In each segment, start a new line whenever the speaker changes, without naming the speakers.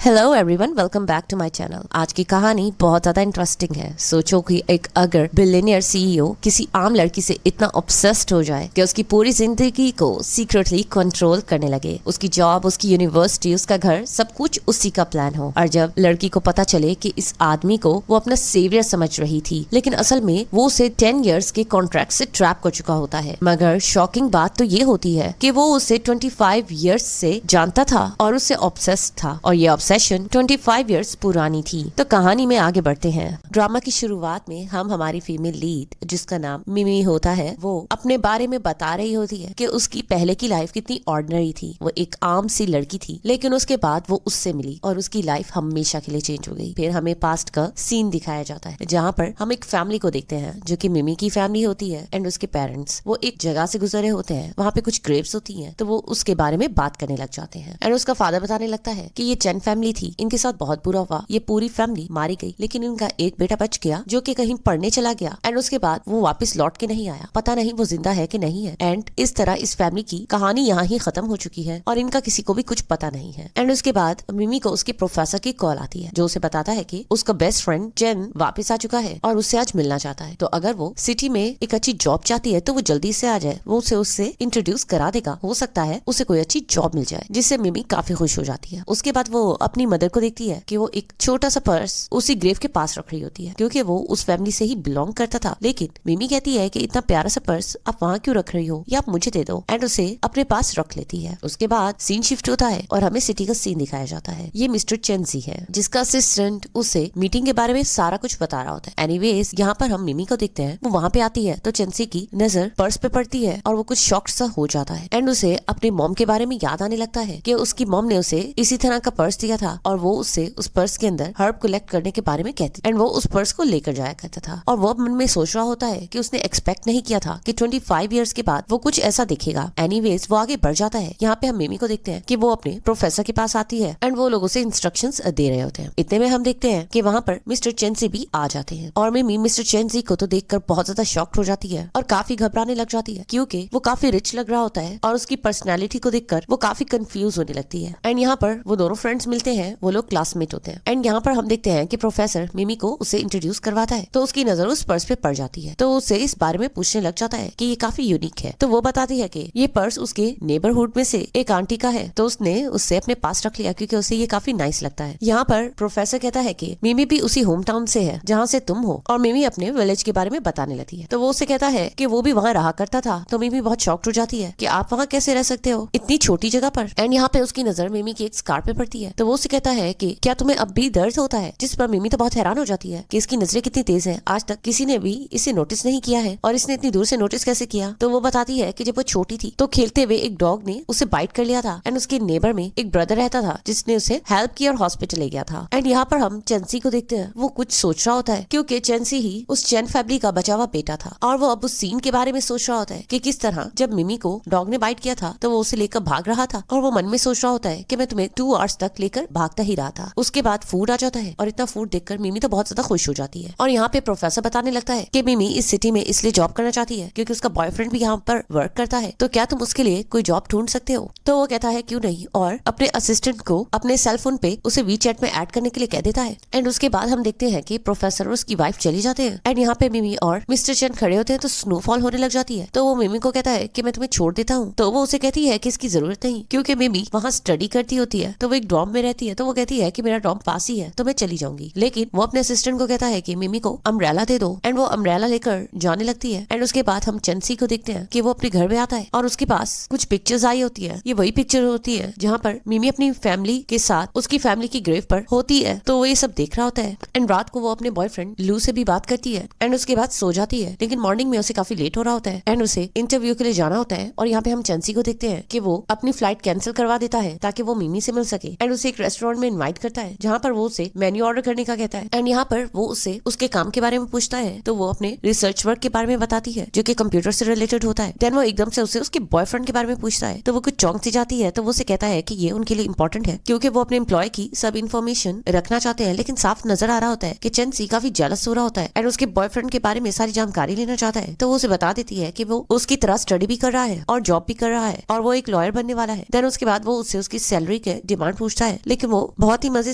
Hello everyone, welcome back to my channel. आज की कहानी बहुत ज्यादा इंटरेस्टिंग है। सोचो कि एक अगर बिलियनियर सीईओ किसी आम लड़की से इतना ऑब्सेस्ड हो जाए कि उसकी पूरी जिंदगी को सीक्रेटली कंट्रोल करने लगे। उसकी जॉब, उसकी यूनिवर्सिटी, उसका घर, सब कुछ उसी का प्लान हो। और जब लड़की को पता चले कि इस आदमी को वो अपना सेवियर समझ रही थी, लेकिन असल में वो उसे 10 इयर्स के कॉन्ट्रैक्ट से ट्रैप कर चुका होता है। मगर शॉकिंग बात तो ये होती है कि वो उसे 25 इयर्स से जानता था और उससे ऑब्सेस्ड था, और ये ऑब्सेशन 25 इयर्स पुरानी थी। तो कहानी में आगे बढ़ते हैं। ड्रामा की शुरुआत में हम हमारी फीमेल लीड, जिसका नाम मिमी होता है, वो अपने बारे में बता रही होती है कि उसकी पहले की लाइफ कितनी ऑर्डिनरी थी। वो एक आम सी लड़की थी, लेकिन उसके बाद वो उससे मिली और उसकी लाइफ हमेशा के लिए चेंज हो गई। फिर हमें पास्ट का सीन दिखाया जाता है, जहाँ पर हम एक फैमिली को देखते हैं जो कि मिमी की फैमिली होती है एंड उसके पेरेंट्स। वो एक जगह से गुजरे होते हैं, वहाँ पे कुछ ग्रेव्स होती हैं, तो वो उसके बारे में बात करने लग जाते हैं। एंड उसका फादर बताने लगता है कि ये चैन फैमिली थी, इनके साथ बहुत बुरा हुआ, ये पूरी फैमिली मारी गई, लेकिन इनका एक बेटा बच गया जो कि कहीं पढ़ने चला गया एंड उसके बाद वो वापस लौट के नहीं आया। पता नहीं वो जिंदा है कि नहीं है। एंड इस तरह इस फैमिली की कहानी यहाँ ही खत्म हो चुकी है और इनका किसी को भी कुछ पता नहीं है। एंड उसके बाद मिमी को उसके प्रोफेसर की कॉल आती है, जो उसे बताता है कि उसका बेस्ट फ्रेंड जेन वापस आ चुका है और उससे आज मिलना चाहता है। तो अगर वो सिटी में एक अच्छी जॉब चाहती है तो वो जल्दी से आ जाए, वो उसे उससे इंट्रोड्यूस करा देगा। हो सकता है उसे कोई अच्छी जॉब मिल जाए, जिससे मिमी काफी खुश हो जाती है। उसके बाद वो अपनी मदर को देखती है कि वो एक छोटा सा पर्स उसी ग्रेव के पास रख रही होती है, क्योंकि वो उस फैमिली से ही बिलोंग करता था। लेकिन मिमी कहती है कि इतना प्यारा सा पर्स आप वहाँ क्यों रख रही हो, या आप मुझे दे दो, एंड उसे अपने पास रख लेती है। उसके बाद सीन शिफ्ट होता है और हमें सिटी का सीन दिखाया जाता है। ये मिस्टर चेंजी है, जिसका असिस्टेंट उसे मीटिंग के बारे में सारा कुछ बता रहा होता है। एनीवेज, यहाँ पर हम मिमी को देखते हैं। वो वहाँ पे आती है तो चेंजी की नजर पर्स पे पड़ती है और वो कुछ शॉक सा हो जाता है एंड उसे अपने मॉम के बारे में याद आने लगता है कि उसकी मॉम ने उसे इसी तरह का पर्स दिया था और वो उससे उस पर्स के अंदर हर्ब कलेक्ट करने के बारे में कहती एंड वो उस पर्स को लेकर जाया करता था। और वो मन में सोच रहा होता है कि उसने एक्सपेक्ट नहीं किया था कि 25 इयर्स के बाद वो कुछ ऐसा दिखेगा। एनीवेज, वो आगे बढ़ जाता है। यहाँ पे हम मिमी को देखते हैं कि वो अपने प्रोफेसर के पास आती है एंड वो लोगों से इंस्ट्रक्शंस दे रहे होते हैं। इतने में हम देखते हैं कि वहाँ पर मिस्टर चेंजी भी आ जाते हैं और मिमी मिस्टर चेंजी को तो देखकर बहुत ज्यादा शॉक्ड हो जाती है और काफी घबराने लग जाती है, क्योंकि वो काफी रिच लग रहा होता है और उसकी पर्सनैलिटी को देखकर वो काफी कंफ्यूज होने लगती है। एंड यहाँ पर वो दोनों फ्रेंड्स मिलते हैं, वो लोग क्लासमेट होते हैं। एंड यहाँ पर हम देखते हैं कि प्रोफेसर मिमी को उसे इंट्रोड्यूस करवाता है, तो उसकी नजर उस पर्स पे पड़ जाती है, तो उसे इस बारे में पूछने लग जाता है कि ये काफी यूनिक है। तो वो बताती है कि ये पर्स उसके नेबरहुड में से एक आंटी का है, तो उसने उससे अपने पास रख लिया क्योंकि उसे ये काफी नाइस लगता है। यहाँ पर प्रोफेसर कहता है कि मिमी भी उसी होम टाउन से है जहाँ से तुम हो, और मिमी अपने विलेज के बारे में बताने लगती है। तो वो उसे कहता है कि वो भी वहाँ रहा करता था। तो मिमी बहुत शॉक्ड हो जाती है कि आप वहाँ कैसे रह सकते हो इतनी छोटी जगह पर। एंड यहाँ पे उसकी नजर मिमी की एक स्कार पे पड़ती है, तो वो उसे कहता है कि क्या तुम्हें अब भी दर्द होता है, जिस पर मिमी तो बहुत हैरान हो जाती है कि इसकी नजरें कितनी तेज हैं, आज तक किसी ने भी इसे नोटिस नहीं किया है और इसने इतनी दूर से नोटिस कैसे किया। तो वो बताती है कि जब वो छोटी थी तो खेलते हुए एक डॉग ने उसे बाइट कर लिया था एंड उसके नेबर में एक ब्रदर रहता था जिसने उसे हेल्प किया और हॉस्पिटल ले गया था। एंड यहाँ पर हम चेंसी को देखते हैं। वो कुछ सोच रहा होता है, क्योंकि चेंसी ही उस चैन फैमिली का बचा हुआ बेटा था और वो अब उस सीन के बारे में सोच रहा होता है कि किस तरह जब मिमी को डॉग ने बाइट किया था तो वो उसे लेकर भाग रहा था, और वो मन में सोच रहा होता है कि मैं तुम्हें 2 आवर्स तक लेकर भागता ही रहा था। उसके बाद फूड आ जाता है और इतना फूड देखकर मिमी तो बहुत ज्यादा खुश हो जाती है। और यहाँ पे प्रोफेसर बताने लगता है कि मिमी इस सिटी में इसलिए जॉब करना चाहती है क्योंकि उसका बॉयफ्रेंड भी यहाँ पर वर्क करता है, तो क्या तुम उसके लिए कोई जॉब ढूंढ सकते हो। तो वो कहता है क्यों नहीं, और अपने असिस्टेंट को अपने सेल फोन पे उसे वीचैट में ऐड करने के लिए कह देता है। एंड उसके बाद हम देखते हैं कि प्रोफेसर और उसकी वाइफ चली जाते हैं एंड यहाँ पे मिमी और मिस्टर चैन खड़े होते हैं, तो स्नोफॉल होने लग जाती है। तो वो मिमी को कहता है कि मैं तुम्हें छोड़ देता हूँ, तो वो उसे कहती है कि इसकी जरूरत नहीं, क्योंकि मिमी वहाँ स्टडी करती होती है, तो वो एक डॉर्म में रहती है। तो वो कहती है कि मेरा डॉर्म पास ही है तो मैं चली जाऊंगी, लेकिन वो अपने असिस्टेंट को कहता है कि मिमी को अम्ब्रेला दे दो एंड वो अम्ब्रेला लेकर जाने लगती है। एंड उसके बाद हम चेंसी को देखते हैं कि वो अपने घर में आता है और उसके पास कुछ पिक्चर्स आई होती है। ये वही पिक्चर होती है जहाँ पर मिमी अपनी फैमिली के साथ उसकी फैमिली की ग्रेव पर होती है, तो वो ये सब देख रहा होता है। एंड रात को वो अपने बॉयफ्रेंड लू से भी बात करती है एंड उसके बाद सो जाती है, लेकिन मॉर्निंग में उसे काफी लेट हो रहा होता है एंड उसे इंटरव्यू के लिए जाना होता है। और यहाँ पे हम चेंसी को देखते हैं कि वो अपनी फ्लाइट कैंसिल करवा देता है ताकि वो मिमी से मिल सके एंड उसे एक रेस्टोरेंट में इन्वाइट करता है जहाँ पर वो उसे मेन्यू ऑर्डर करने का कहता है। एंड यहाँ पर वो उससे उसके काम के बारे में पूछता है, तो वो अपने रिसर्च वर्क के बारे में बताती है जो कि कंप्यूटर से रिलेटेड होता है। देन वो एकदम से उसे उसके बॉयफ्रेंड के बारे में पूछता है, तो वो कुछ चौंक सी जाती है। तो वो उसे कहता है कि ये उनके लिए इंपॉर्टेंट है क्योंकि वो अपने एम्प्लॉय की सब इन्फॉर्मेशन रखना चाहते हैं, लेकिन साफ नजर आ रहा होता है कि चेंसी काफी जेलस हो रहा होता है एंड उसके बॉयफ्रेंड के बारे में सारी जानकारी लेना चाहता है। तो वो उसे बता देती है कि वो उसकी तरह स्टडी भी कर रहा है और जॉब भी कर रहा है और वो एक लॉयर बनने वाला है। देन उसके बाद वो उससे उसकी सैलरी के डिमांड पूछता है, लेकिन वो बहुत ही मजे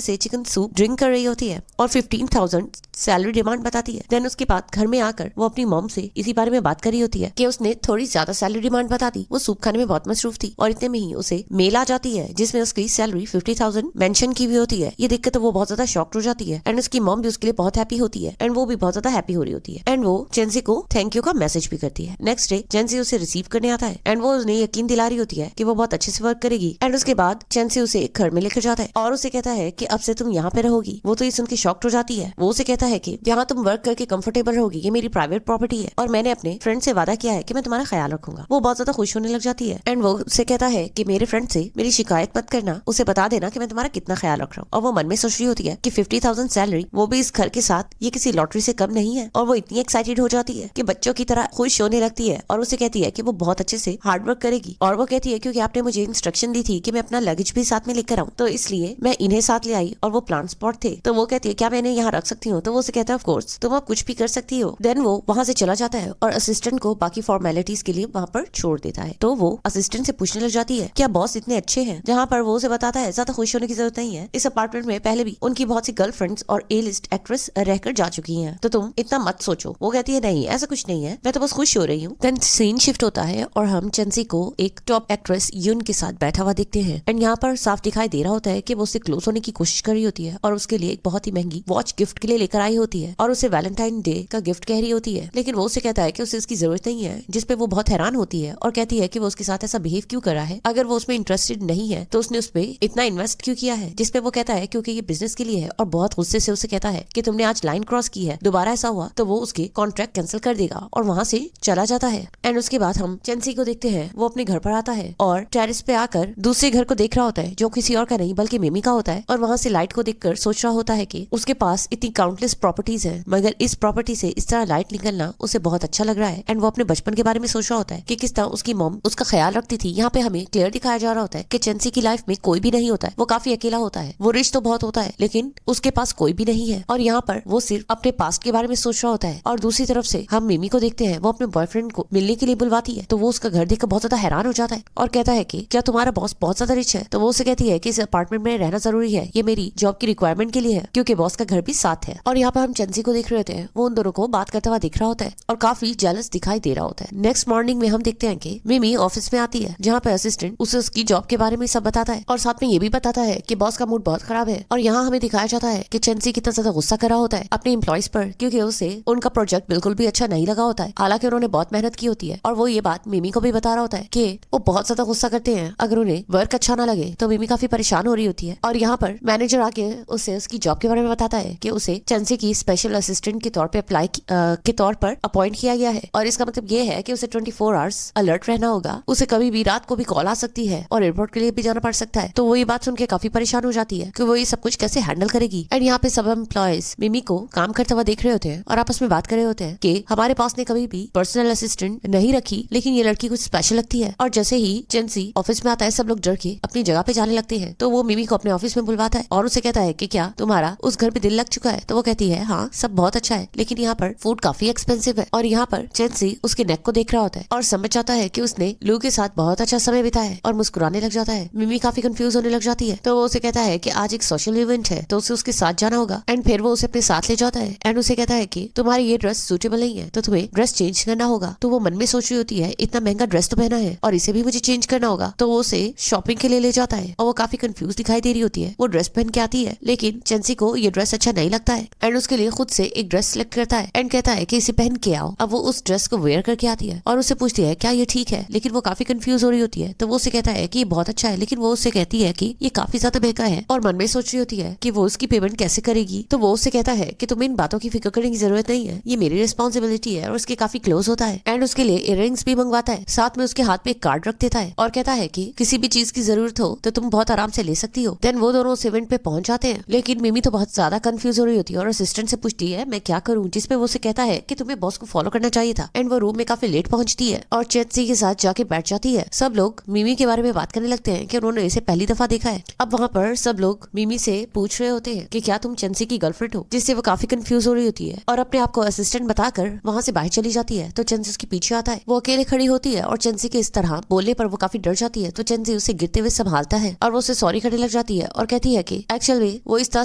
से चिकन सूप ड्रिंक कर रही होती है और 15,000 सैलरी डिमांड बताती है। देन उसके बाद घर में आकर वो अपनी मॉम से इसी बारे में बात कर रही होती है कि उसने थोड़ी ज्यादा सैलरी डिमांड बता दी। वो सूप खाने में बहुत मसरूफ थी और इतने में ही उसे मेल आ जाती है जिसमें उसकी सैलरी 50,000 मेंशन की हुई होती है। ये देखकर तो वो बहुत ज्यादा शॉक्ड हो जाती है एंड उसकी मॉम भी उसके लिए बहुत हैप्पी होती है एंड वो भी बहुत ज्यादा हैप्पी हो रही होती है एंड वो चेंसी को थैंक यू का मैसेज भी करती है। नेक्स्ट डे चेंसी उसे रिसीव करने आता है एंड वो उन्हें यकीन दिला रही होती है कि वो बहुत अच्छे से वर्क करेगी एंड उसके बाद चेंसी उसे एक घर में लेकर जाता है और उसे कहता है कि अब से तुम यहाँ पे रहोगी। वो तो ये सुन के शॉक्ड हो जाती है। वो उसे कहता है कि यहाँ तुम वर्क करके कंफर्टेबल रहोगी, ये मेरी प्राइवेट प्रॉपर्टी है और मैंने अपने फ्रेंड से वादा किया है कि मैं तुम्हारा ख्याल रखूंगा। वो बहुत ज्यादा खुश होने लग जाती है एंड वो उसे कहता है कि मेरे फ्रेंड से मेरी शिकायत मत करना, उसे बता देना कि मैं तुम्हारा कितना ख्याल रख रहा हूँ। और वो मन में सोच रही होती है कि 50,000 सैलरी वो भी इस घर के साथ ये किसी लॉटरी से कम नहीं है और वो इतनी एक्साइटेड हो जाती है कि बच्चों की तरह खुश होने लगती है और उसे कहती है कि वो बहुत अच्छे से हार्ड वर्क करेगी। और वो कहती है क्योंकि आपने मुझे इंस्ट्रक्शन दी थी कि मैं अपना लगेज भी साथ में लेकर आऊँ तो इसलिए मैं इन्हें साथ ले आई और वो प्लांट स्पॉट थे। तो वो कहती है क्या मैं इन्हें यहाँ रख सकती हूँ? तो वो उसे कहता है ऑफ कोर्स, तुम अब कुछ भी कर सकती हो। देन वो वहाँ से चला जाता है और असिस्टेंट को बाकी फॉर्मेलिटीज के लिए वहाँ पर छोड़ देता है। तो वो असिस्टेंट से पूछने लग जाती है क्या बॉस इतने अच्छे हैं? जहाँ पर वो उसे बताता है ज्यादा खुश होने की जरूरत नहीं है, इस अपार्टमेंट में पहले भी उनकी बहुत सी गर्लफ्रेंड्स और ए लिस्ट एक्ट्रेस रहकर जा चुकी हैं, तो तुम इतना मत सोचो। वो कहती है नहीं ऐसा कुछ नहीं है, मैं तो बस खुश हो रही हूँ। देन सीन शिफ्ट होता है और हम चेंसी को एक टॉप एक्ट्रेस यून के साथ बैठा हुआ देखते हैं एंड यहाँ पर साफ दिखाई दे रहा होता है कि वो उससे क्लोज होने की कोशिश कर रही होती है और उसके लिए एक बहुत ही महंगी वॉच गिफ्ट के लिए लेकर आई होती है और उसे वैलेंटाइन डे का गिफ्ट कह रही होती है। लेकिन वो उसे कहता है कि उसे इसकी जरूरत नहीं है, जिसपे वो बहुत हैरान होती है और कहती है कि वो उसके साथ ऐसा बिहेव क्यों कर रहा है, अगर वो उसमें इंटरेस्टेड नहीं है तो उसने उसपे इतना इन्वेस्ट क्यों किया है। जिसपे वो कहता है क्योंकि ये बिजनेस के लिए है और बहुत गुस्से से उसे कहता है कि तुमने आज लाइन क्रॉस की है, दोबारा ऐसा हुआ तो वो उसके कॉन्ट्रैक्ट कैंसिल कर देगा और वहाँ से चला जाता है। एंड उसके बाद हम चेंसी को देखते हैं, वो अपने घर पर आता है और टेरेस पे आकर दूसरे घर को देख रहा होता है जो किसी और का नहीं बल्कि मिमी का होता है और वहाँ से लाइट को देखकर सोच रहा होता है कि उसके पास इतनी काउंटलेस प्रॉपर्टीज है मगर इस प्रॉपर्टी से इस तरह लाइट निकलना उसे बहुत अच्छा लग रहा है। एंड वो अपने बचपन के बारे में सोच रहा होता है कि किस तरह उसकी मॉम उसका ख्याल रखती थी। यहाँ पे हमें क्लियर दिखाया जा रहा होता है कि चेंसी की लाइफ में कोई भी नहीं होता है, वो काफी अकेला होता है, वो रिच तो बहुत होता है लेकिन उसके पास कोई भी नहीं है और यहाँ पर वो सिर्फ अपने पास्ट के बारे में सोच रहा होता है। और दूसरी तरफ से हम मिमी को देखते हैं, वो अपने बॉयफ्रेंड को मिलने के लिए बुलवाती है तो वो उसका घर देखकर बहुत ज्यादा हैरान हो जाता है और कहता है कि क्या तुम्हारा बॉस बहुत ज्यादा रिच है? तो वो उसे कहती है कि इस अपार्टमेंट में रहना जरूरी है, ये मेरी जॉब की रिक्वायरमेंट के लिए है क्योंकि बॉस का घर भी साथ है। और यहाँ पर हम चेंसी को देख रहे होते हैं, वो उन दोनों को बात करता हुआ दिख रहा होता है और काफी जेलस दिखाई दे रहा होता है। नेक्स्ट मॉर्निंग में हम देखते हैं कि मिमी ऑफिस में आती है जहाँ पे असिस्टेंट उसे उसकी जॉब के बारे में सब बताता है और साथ में ये भी बताता है कि बॉस का मूड बहुत खराब है। और यहाँ हमें दिखाया जाता है कि चेंसी कितना ज्यादा गुस्सा कर रहा होता है अपने एम्प्लॉइज पर क्योंकि उसे उनका प्रोजेक्ट बिल्कुल भी अच्छा नहीं लगा होता है, हालांकि उन्होंने बहुत मेहनत की होती है। और वो ये बात मिमी को भी बता रहा होता है कि वो बहुत ज्यादा गुस्सा करते हैं, अगर उन्हें वर्क अच्छा ना लगे तो मिमी काफी परेशान हो रही होती है। और यहाँ पर मैनेजर आके उसे उसकी जॉब के बारे में बताता है कि उसे चेंसी की स्पेशल असिस्टेंट के तौर पे अप्लाई के तौर पर अपॉइंट किया गया है और इसका मतलब ये है कि उसे 24 आवर्स अलर्ट रहना होगा, उसे कभी भी रात को भी कॉल आ सकती है और एयरपोर्ट के लिए भी जाना पड़ सकता है। तो वो ये बात सुन के काफी परेशान हो जाती है कि वो ये सब कुछ कैसे हैंडल करेगी। एंड यहाँ पे सब एम्प्लॉयज मिमी को काम करते हुआ देख रहे होते हैं और आपस में बात कर रहे होते हैं कि हमारे पास ने कभी भी पर्सनल असिस्टेंट नहीं रखी लेकिन ये लड़की कुछ स्पेशल लगती है। और जैसे ही चेंसी ऑफिस में आता है सब लोग डर के अपनी जगह पे जाने लगते हैं। तो वो मिमी को अपने ऑफिस में बुलवाता है और उसे कहता है कि क्या तुम्हारा उस घर पे दिल लग चुका है? तो वो कहती है हाँ सब बहुत अच्छा है लेकिन यहाँ पर फूड काफी एक्सपेंसिव है। और यहाँ पर चेंसी उसके नेक को देख रहा होता है और समझ जाता है कि उसने लू के साथ बहुत अच्छा समय बिताया है और मुस्कुराने लग जाता है। मिमी काफी कंफ्यूज होने लग जाती है तो वो उसे कहता है कि आज एक सोशल इवेंट है तो उसे उसके साथ जाना होगा। एंड फिर वो उसे अपने साथ ले जाता है एंड उसे कहता है कि तुम्हारी ये ड्रेस सूटेबल नहीं है तो तुम्हें ड्रेस चेंज करना होगा। तो वो मन में सोच रही होती है इतना महंगा ड्रेस तो पहना है और इसे भी मुझे चेंज करना होगा। तो वो उसे शॉपिंग के लिए ले जाता है और वो काफी कंफ्यूज दिखाई दे रही होती है। वो ड्रेस पहन के आती है लेकिन चेंसी को ये ड्रेस अच्छा नहीं लगता है एंड उसके लिए खुद से एक ड्रेस सिलेक्ट करता है एंड कहता है कि इसे पहन के आओ। अब वो उस ड्रेस को वेयर करके आती है और उससे पूछती है क्या ये ठीक है, लेकिन वो काफी कंफ्यूज हो रही होती है। तो वो उसे कहता है कि ये बहुत अच्छा है लेकिन वो उससे कहती है कि ये काफी ज्यादा महंगा है और मन में सोच रही होती है कि वो उसकी पेमेंट कैसे करेगी। तो वो उससे कहता है कि तुम्हें इन बातों की फिक्र करने की जरूरत नहीं है, ये मेरी रिस्पॉन्सिबिलिटी है और उसके काफी क्लोज होता है एंड उसके लिए इयररिंग्स भी मंगवाता है, साथ में उसके हाथ पे एक कार्ड रख देता है और कहता है कि किसी भी चीज की जरूरत हो तो तुम बहुत आराम से ले सकती हो। देन वो दोनों उस इवेंट पे पहुंच जाते हैं लेकिन मिमी तो बहुत ज्यादा कंफ्यूज हो रही होती है और असिस्टेंट से पूछती है मैं क्या करूं, जिसपे वो उसे कहता है कि तुम्हें बॉस को फॉलो करना चाहिए था। एंड वो रूम में काफी लेट पहुंचती है और चेंसी के साथ जाके बैठ जाती है। सब लोग मिमी के बारे में बात करने लगते हैं कि उन्होंने इसे पहली दफा देखा है। अब वहाँ पर सब लोग मिमी से पूछ रहे होते हैं कि क्या तुम चेंसी की गर्लफ्रेंड हो, जिससे वो काफी कंफ्यूज हो रही होती है और अपने आप को असिस्टेंट बताकर वहाँ से बाहर चली जाती है। तो चेंसी उसके पीछे आता है, वो अकेले खड़ी होती है और चेंसी के इस तरह बोलने पर वो काफी डर जाती है। तो चेंसी उसे गिरते हुए संभालता है और वो उसे सॉरी करने लग जाती है और कहती है कि एक्चुअल में वो इस तरह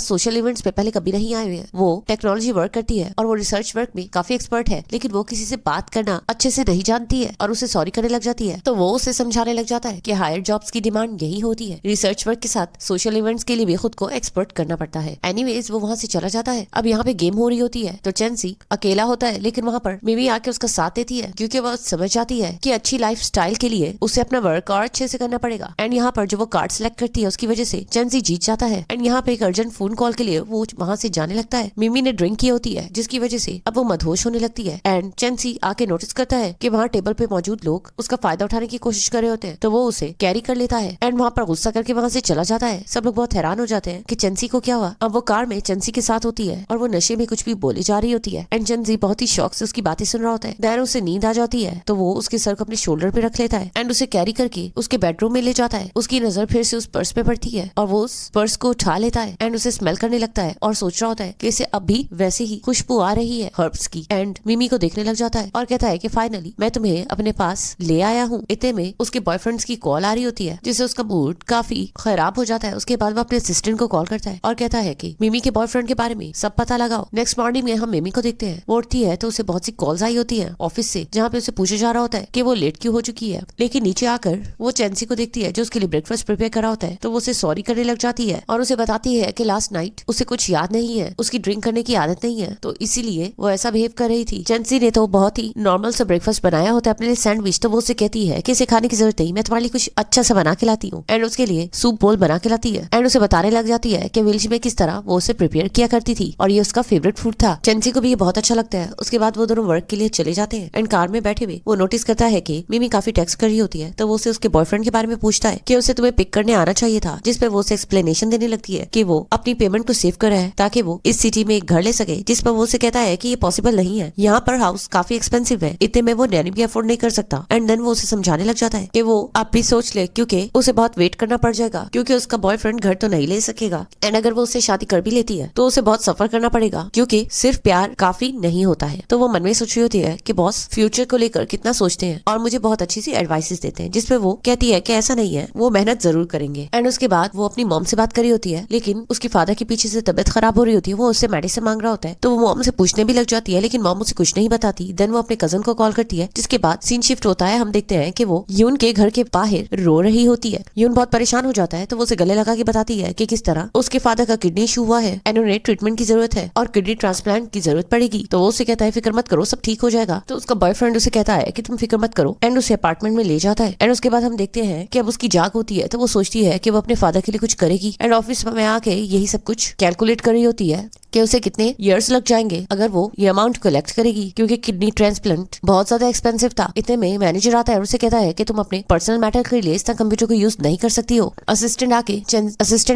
सोशल इवेंट्स पे पहले कभी नहीं आए हुए हैं। वो टेक्नोलॉजी वर्क करती है और वो रिसर्च वर्क में काफी एक्सपर्ट है, लेकिन वो किसी से बात करना अच्छे से नहीं जानती है और उसे सॉरी करने लग जाती है। तो वो उसे समझाने लग जाता है कि हायर जॉब्स की डिमांड यही होती है, रिसर्च वर्क के साथ सोशल इवेंट्स के लिए भी खुद को एक्सपर्ट करना पड़ता है। एनीवेज वो वहाँ से चला जाता है। अब यहाँ पे गेम हो रही होती है तो चेंसी अकेला होता है, लेकिन वहाँ पर मिमी आके उसका साथ देती है क्योंकि वो समझ जाती है कि अच्छी लाइफ स्टाइल के लिए उसे अपना वर्क और अच्छे से करना पड़ेगा। एंड यहाँ पर जो वो कार्ड सिलेक्ट करती है उसकी वजह से चेंसी जीत जाता है। एंड यहाँ पे एक अर्जेंट फोन कॉल के लिए वो वहाँ से जाने लगता है। मिमी ने ड्रिंक की होती है जिसकी वजह से अब वो मदहोश होने लगती है। एंड चेंसी आके नोटिस करता है कि वहाँ टेबल पे मौजूद लोग उसका फायदा उठाने की कोशिश कर रहे होते हैं, तो वो उसे कैरी कर लेता है एंड वहाँ पर गुस्सा करके वहाँ से चला जाता है। सब लोग बहुत हैरान हो जाते हैं कि चेंसी को क्या हुआ। अब वो कार में चेंसी के साथ होती है और वो नशे में कुछ भी बोली जा रही होती है एंड चेंसी बहुत ही शौक से उसकी बातें सुन रहा होता है। देन उसे नींद आ जाती है तो वो उसके सर को अपने शोल्डर पे रख लेता है एंड उसे कैरी करके उसके बेडरूम में ले जाता है। उसकी नजर फिर से उस पर्स पे पड़ती है और वो उस पर्स को उठा लेता है एंड उसे स्मेल करने लगता है और सोच रहा होता है कि इसे अब भी वैसे ही खुशबू आ रही है हर्ब्स की। एंड मिमी को देखने लग जाता है और कहता है कि फाइनली मैं तुम्हें अपने पास ले आया हूँ। इतने में उसके बॉयफ्रेंड्स की कॉल आ रही होती है जिससे उसका मूड काफी खराब हो जाता है। उसके बाद वो अपने असिस्टेंट को कॉल करता है और कहता है कि मिमी के बॉयफ्रेंड के बारे में सब पता लगाओ। नेक्स्ट मॉर्निंग में हम मिमी को देखते हैं। वो उठती है तो उसे बहुत सी कॉल्स आई होती है ऑफिस से, जहाँ पे उसे पूछा जा रहा होता है कि वो लेट क्यों हो चुकी है। लेकिन नीचे आकर वो चेंसी को देखती है जो उसके लिए ब्रेकफास्ट प्रिपेयर करा होता है, तो वो उसे सॉरी करने लग जाती है और उसे बताती है कि लास्ट नाइट उसे कुछ याद नहीं है, उसकी ड्रिंक करने की आदत नहीं है, तो इसीलिए वो ऐसा बिहेव कर रही थी। चेंसी ने तो बहुत ही नॉर्मल सा ब्रेकफास्ट बनाया होता है अपने लिए सैंडविच, तो वो उसे कहती है कि इसे खाने की जरूरत नहीं, मैं तुम्हारे लिए कुछ अच्छा सा बना के लाती हूँ। एंड उसके लिए सूप बोल बना के लाती है एंड उसे बताने लग जाती है कि विल्श में किस तरह वो उसे प्रिपेयर किया करती थी और ये उसका फेवरेट फूड था। चेंसी को भी ये बहुत अच्छा लगता है। उसके बाद वो दोनों वर्क के लिए चले जाते हैं एंड कार में बैठे हुए वो नोटिस करता है कि मिमी काफी टेक्स्ट कर रही होती है, तो वो उसे उसके बॉयफ्रेंड के बारे में पूछता है कि उसे तुम्हें पिक करने आना चाहिए था, जिस पे वो उसे एक्सप्लेनेशन देने लगती है कि वो अपनी पेमेंट को सेव कर रहा है ताकि वो इस सिटी में एक घर ले सके, जिस पर वो उसे कहता है कि ये पॉसिबल नहीं है, यहाँ पर हाउस काफी एक्सपेंसिव है, इतने में वो नैनी भी अफोर्ड नहीं कर सकता। एंड देन वो उसे समझाने लग जाता है कि वो आप भी सोच ले क्योंकि उसे बहुत वेट करना पड़ जाएगा क्योंकि उसका बॉयफ्रेंड घर तो नहीं ले सकेगा एंड अगर वो उससे शादी कर भी लेती है तो उसे बहुत सफर करना पड़ेगा क्योंकि सिर्फ प्यार काफी नहीं होता है। तो वो मन में सोच रही होती है कि बॉस फ्यूचर को लेकर कितना सोचते हैं और मुझे बहुत अच्छी सी एडवाइसेस देते हैं, जिसपे वो कहती है कि ऐसा नहीं है, वो मेहनत जरूर करेंगे। एंड उसके बाद वो अपनी मॉम से बात कर रही होती है, लेकिन उसकी फादर के पीछे से तबियत खराब हो रही होती है, वो उससे मेडिसिन मांग रहा होता है, तो वो मॉम से पूछने भी लग जाती है, लेकिन मॉम उसे कुछ नहीं बताती। देन वो अपने कजन को कॉल करती है, जिसके बाद सीन शिफ्ट होता है। हम देखते हैं कि वो यून के घर के बाहर रो रही होती है। यून बहुत परेशान हो जाता है, तो वो उसे गले लगा के बताती है कि किस तरह उसके फादर का किडनी इशू हुआ है एंड उन्हें ट्रीटमेंट की जरूरत है और किडनी ट्रांसप्लांट की जरूरत पड़ेगी। तो वो उसे कहता है फिक्र मत करो, सब ठीक हो जाएगा। तो उसका बॉयफ्रेंड उसे कहता है कि तुम फिक्र मत करो एंड उसे अपार्टमेंट में ले जाता है। एंड उसके बाद हम देखते हैं कि अब उसकी जाग होती है, तो वो सोचती है कि वो अपने फादर के लिए कुछ करेगी एंड ऑफिस में आके यही सब कुछ कैलकुलेट कर रही होती है कि उसे कितने इयर्स लग जाएंगे अगर वो ये अमाउंट कलेक्ट करेगी, क्योंकि किडनी ट्रांसप्लांट बहुत ज्यादा एक्सपेंसिव था। इतने में मैनेजर आता है और उसे कहता है कि तुम अपने पर्सनल मैटर के लिए इस तरह कंप्यूटर को यूज नहीं कर सकती हो। असिस्टेंट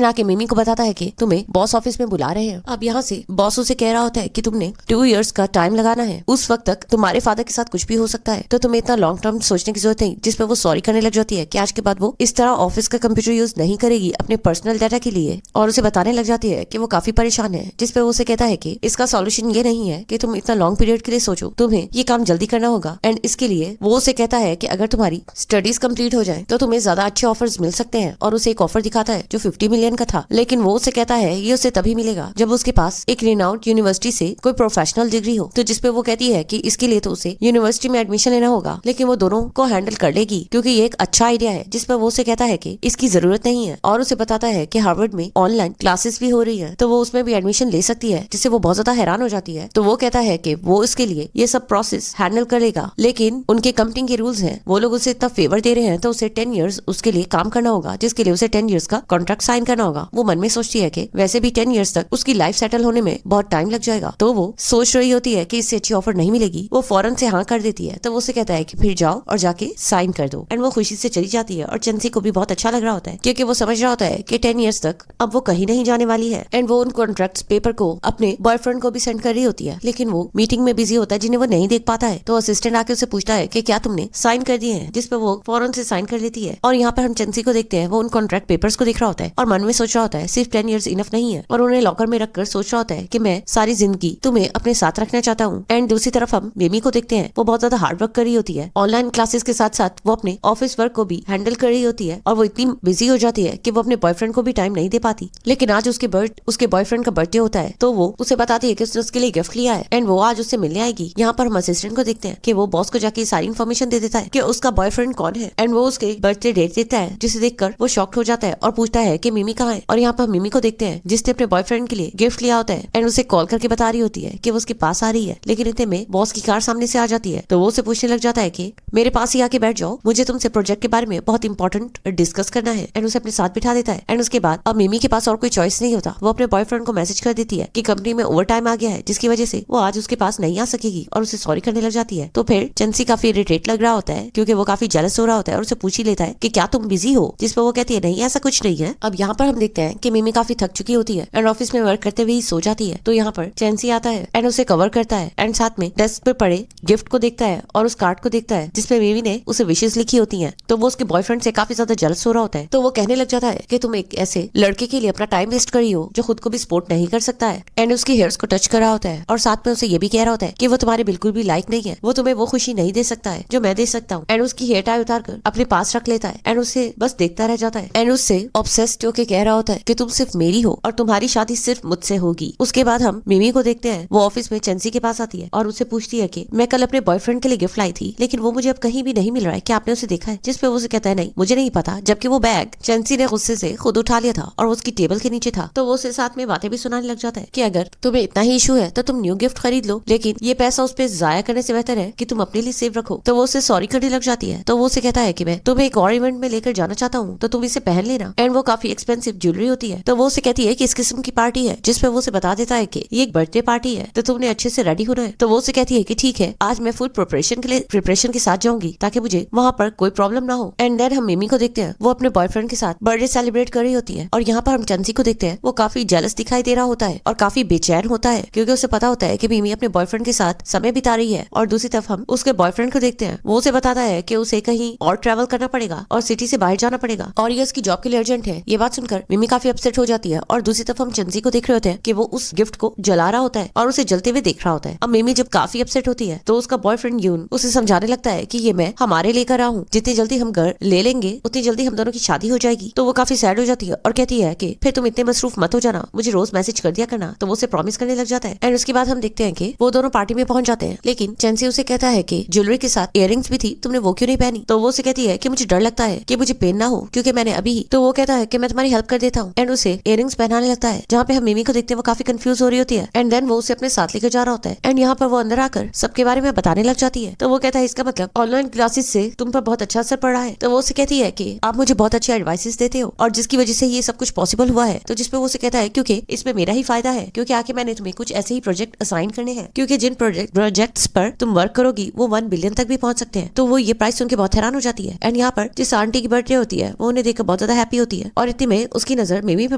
आके मिमी को बताता है कि तुम्हें बॉस ऑफिस में बुला रहे हैं। अब यहाँ से बॉस उसे कह रहा होता है कि तुमने 2 इयर्स का टाइम लगाना है, उस वक्त तक तुम्हारे फादर के साथ कुछ भी हो सकता है, तो तुम्हें इतना लॉन्ग टर्म सोचने की जरूरत नहीं। जिस पर वो सॉरी करने लग जाती है कि आज के बाद वो इस तरह ऑफिस का कंप्यूटर यूज नहीं करेगी अपने पर्सनल डाटा के लिए, और उसे बताने लग जाती है कि वो काफी परेशान है। जिस पे वो उसे कहता है कि इसका सॉल्यूशन ये नहीं है कि तुम इतना लॉन्ग पीरियड के लिए सोचो, तुम्हें ये काम जल्दी करना होगा। एंड इसके लिए वो उसे कहता है कि अगर तुम्हारी स्टडीज कंप्लीट हो जाए तो तुम्हें ज्यादा अच्छे ऑफर्स मिल सकते हैं, और उसे एक ऑफर दिखाता है जो 50 मिलियन का था। लेकिन वो उसे कहता है ये उसे तभी मिलेगा जब उसके पास एक रिनाउंड यूनिवर्सिटी से कोई प्रोफेशनल डिग्री हो। तो जिसपे वो कहती है कि इसके लिए तो उसे यूनिवर्सिटी में एडमिशन लेना होगा, लेकिन वो दोनों को हैंडल कर लेगी क्योंकि ये एक अच्छा आइडिया है। जिस पर वो उसे कहता है कि इसकी जरूरत नहीं है, और उसे बताता है कि हार्वर्ड में ऑनलाइन क्लासेस भी हो रही है, तो वो उसमें भी एडमिशन ले सकती है, जिससे वो बहुत ज्यादा हैरान हो जाती है। तो वो कहता है कि वो इसके लिए ये सब प्रोसेस हैंडल कर लेगा, लेकिन उनके कंपनी के रूल्स हैं, वो लोग उसे इतना फेवर दे रहे हैं तो उसे 10 इयर्स उसके लिए काम करना होगा, जिसके लिए उसे 10 इयर्स का कॉन्ट्रैक्ट साइन करना होगा। वो मन में सोचती है कि वैसे भी 10 इयर्स तक उसकी लाइफ सेटल होने में बहुत टाइम लग जाएगा, तो वो सोच रही होती है कि इससे अच्छी ऑफर नहीं मिलेगी। वो फौरन से हाँ कर देती है, तो वो उसे कहता है कि फिर जाओ और जाके साइन कर दो। एंड वो खुशी से चली जाती है, और चेंसी को भी बहुत अच्छा लग रहा होता है क्योंकि वो समझ रहा होता है कि 10 इयर्स तक अब वो कहीं नहीं जाने वाली है। एंड वो उन कॉन्ट्रैक्ट पेपर को वो अपने बॉयफ्रेंड को भी सेंड कर रही होती है, लेकिन वो मीटिंग में बिजी होता है जिन्हें वो नहीं देख पाता है। तो असिस्टेंट आके उसे पूछता है कि क्या तुमने साइन कर दिए हैं, जिसपे वो फौरन से साइन कर लेती है। और यहाँ पर हम चेंसी को देखते हैं, वो उन कॉन्ट्रैक्ट पेपर्स को देख रहा होता है और मन में सोच रहा होता है सिर्फ 10 इयर्स इनफ नहीं है, और उन्हें लॉकर में रखकर सोच रहा होता है कि मैं सारी जिंदगी तुम्हें अपने साथ रखना चाहता हूँ। एंड दूसरी तरफ हम मिमी को देखते हैं, वो बहुत ज्यादा हार्ड वर्क कर रही होती है। ऑनलाइन क्लासेस के साथ साथ वो अपने ऑफिस वर्क को भी हैंडल कर रही होती है और वो इतनी बिजी हो जाती है कि वो अपने बॉयफ्रेंड को भी टाइम नहीं दे पाती। लेकिन आज उसके बॉयफ्रेंड का बर्थडे होता है, तो वो उसे बताती है कि उसने उसके लिए गिफ्ट लिया है एंड वो आज उससे मिलने आएगी। यहाँ पर हम असिस्टेंट को देखते हैं कि वो बॉस को जाके सारी इन्फॉर्मेशन दे देता है कि उसका बॉयफ्रेंड कौन है एंड वो उसके बर्थडे डेट देता है, जिसे देखकर वो शॉक्ड हो जाता है और पूछता है कि मिमी कहाँ है। और यहाँ पर मिमी को देखते हैं जिसने अपने बॉयफ्रेंड के लिए गिफ्ट लिया होता है एंड उसे कॉल करके बता रही होती है कि वो उसके पास आ रही है। लेकिन इतने में बॉस की कार सामने से आ जाती है, तो वो उसे पूछने लग जाता है कि मेरे पास ही आके बैठ जाओ, मुझे तुमसे प्रोजेक्ट के बारे में बहुत इंपॉर्टेंट डिस्कस करना है। एंड उसे अपने साथ बिठा देता है। एंड उसके बाद अब मिमी के पास और कोई चॉइस नहीं होता, वो अपने बॉयफ्रेंड को मैसेज कर देती है कि कंपनी में ओवर टाइम आ गया है, जिसकी वजह से वो आज उसके पास नहीं आ सकेगी और उसे सॉरी करने लग जाती है। तो फिर चेंसी काफी इरिटेट लग रहा होता है क्योंकि वो काफी जेलस हो रहा होता है और उसे पूछ ही लेता है कि क्या तुम बिजी हो, जिस पर वो कहती है नहीं ऐसा कुछ नहीं है। अब यहाँ पर हम देखते हैं कि मिमी काफी थक चुकी होती है एंड ऑफिस में वर्क करते हुए ही सो जाती है। तो यहाँ पर चेंसी आता है एंड उसे कवर करता है एंड साथ में डेस्क पे पड़े गिफ्ट को देखता है और उस कार्ड को देखता है जिसपे मिमी ने उसे विशेष लिखी होती है। तो वो उसके बॉयफ्रेंड से काफी ज्यादा जेलस हो रहा होता है। तो वो कहने लग जाता है कि तुम एक ऐसे लड़के के लिए अपना टाइम वेस्ट कर रही हो जो खुद को भी सपोर्ट नहीं कर सकता है। एंड उसकी हेयर्स को टच कर रहा होता है और साथ में उसे ये भी कह रहा होता है कि वो तुम्हारे बिल्कुल भी लायक नहीं है, वो तुम्हें वो खुशी नहीं दे सकता है जो मैं दे सकता हूँ। एंड उसकी हेयर टाई उतार कर अपने पास रख लेता है एंड उसे बस देखता रह जाता है एंड उससे ऑब्सेस्ड होके कह रहा होता है कि तुम सिर्फ मेरी हो और तुम्हारी शादी सिर्फ मुझसे होगी। उसके बाद हम मिमी को देखते हैं, वो ऑफिस में चेंसी के पास आती है और उसे पूछती है कि मैं कल अपने बॉयफ्रेंड के लिए गिफ्ट लाई थी, लेकिन वो मुझे अब कहीं भी नहीं मिल रहा है, क्या आपने उसे देखा है? जिसपे वो उसे कहता है नहीं मुझे नहीं पता, जबकि वो बैग चेंसी ने गुस्से से खुद उठा लिया था और उसकी टेबल के नीचे था। तो वो उसे साथ में बातें भी सुनाने लग जाता है कि अगर तुम्हें इतना ही इशू है तो तुम न्यू गिफ्ट खरीद लो, लेकिन ये पैसा उस पे जाया करने से बेहतर है कि तुम अपने लिए सेव रखो। तो वो उसे सॉरी करने लग जाती है। तो वो उसे कहता है कि मैं तुम्हें एक और इवेंट में लेकर जाना चाहता हूँ, तो तुम इसे पहन लेना। एंड वो काफी एक्सपेंसिव ज्वेलरी होती है। तो वो उसे कहती है कि इस किस्म की पार्टी है, जिसपे वो उसे बता देता है कि ये एक बर्थडे पार्टी है, तो तुमने अच्छे से रेडी होना है। तो वो उसे कहती है कि ठीक है, आज मैं फुल प्रिपरेशन के साथ जाऊंगी ताकि मुझे वहाँ पर कोई प्रॉब्लम ना हो। एंड देन हम मिमी को देखते हैं, वो अपने बॉयफ्रेंड के साथ बर्थडे सेलिब्रेट कर रही होती है और यहाँ पर हम चेंसी को देखते हैं, वो काफी जेलस दिखाई दे रहा होता है और काफी बेचैन होता है क्योंकि उसे पता होता है कि मिमी अपने बॉयफ्रेंड के साथ समय बिता रही है। और दूसरी तरफ हम उसके बॉयफ्रेंड को देखते हैं, वो उसे बताता है कि उसे कहीं और ट्रैवल करना पड़ेगा और सिटी से बाहर जाना पड़ेगा और ये उसकी जॉब के लिए अर्जेंट है। ये बात सुनकर मिमी काफी अपसेट हो जाती है और दूसरी तरफ हम चेंसी को देख रहे होते हैं कि वो उस गिफ्ट को जला रहा होता है और उसे जलते हुए देख रहा होता है। अब मिमी जब काफी अपसेट होती है तो उसका बॉयफ्रेंड यून उसे समझाने लगता है कि ये मैं हमारे लिए कर रहा हूँ, जितनी जल्दी हम घर ले लेंगे उतनी जल्दी हम दोनों की शादी हो जाएगी। तो वो काफी सैड हो जाती है और कहती है कि फिर तुम इतने मसरूफ मत हो जाना, मुझे रोज मैसेज कर दिया करना। तो वो उसे प्रॉमिस करने लग जाता है। एंड उसके बाद हम देखते हैं कि वो दोनों पार्टी में पहुंच जाते हैं, लेकिन चेंसी उसे कहता है कि ज्वेलरी के साथ इयररिंग्स भी थी, तुमने वो क्यों नहीं पहनी? तो वो उसे कहती है कि मुझे डर लगता है कि मुझे पेन ना हो क्योंकि मैंने अभी ही। तो वो कहता है कि मैं तुम्हारी हेल्प कर देता हूँ एंड उसे इयररिंग्स पहनाने लगता है, जहाँ पे हम मिमी को देखते हैं वो काफी कंफ्यूज हो रही होती है। एंड देन वो उसे अपने साथ लेकर जा रहा होता है एंड यहाँ पर वो अंदर आकर सबके बारे में बताने लग जाती है। तो वो कहता है इसका मतलब ऑनलाइन क्लासेस से तुम पर बहुत अच्छा असर पड़ रहा है। तो वो उसे कहती है कि आप मुझे बहुत अच्छे एडवाइसेस देते हो और जिसकी वजह से ये सब कुछ पॉसिबल हुआ है। तो जिसपे वो उसे कहता है क्योंकि इसमें मेरा ही फायदा है, क्योंकि आके मैंने तुम्हें कुछ ऐसे ही प्रोजेक्ट असाइन करने हैं, क्योंकि जिन प्रोजेक्ट्स पर तुम वर्क करोगी वो 1 बिलियन तक भी पहुंच सकते हैं। तो वो ये प्राइस सुन के बहुत हैरान हो जाती है। एंड यहाँ पर जिस आंटी की बर्थडे होती है वो उन्हें देखकर बहुत ज्यादा हैप्पी होती है और इतने में उसकी नजर मिमी पे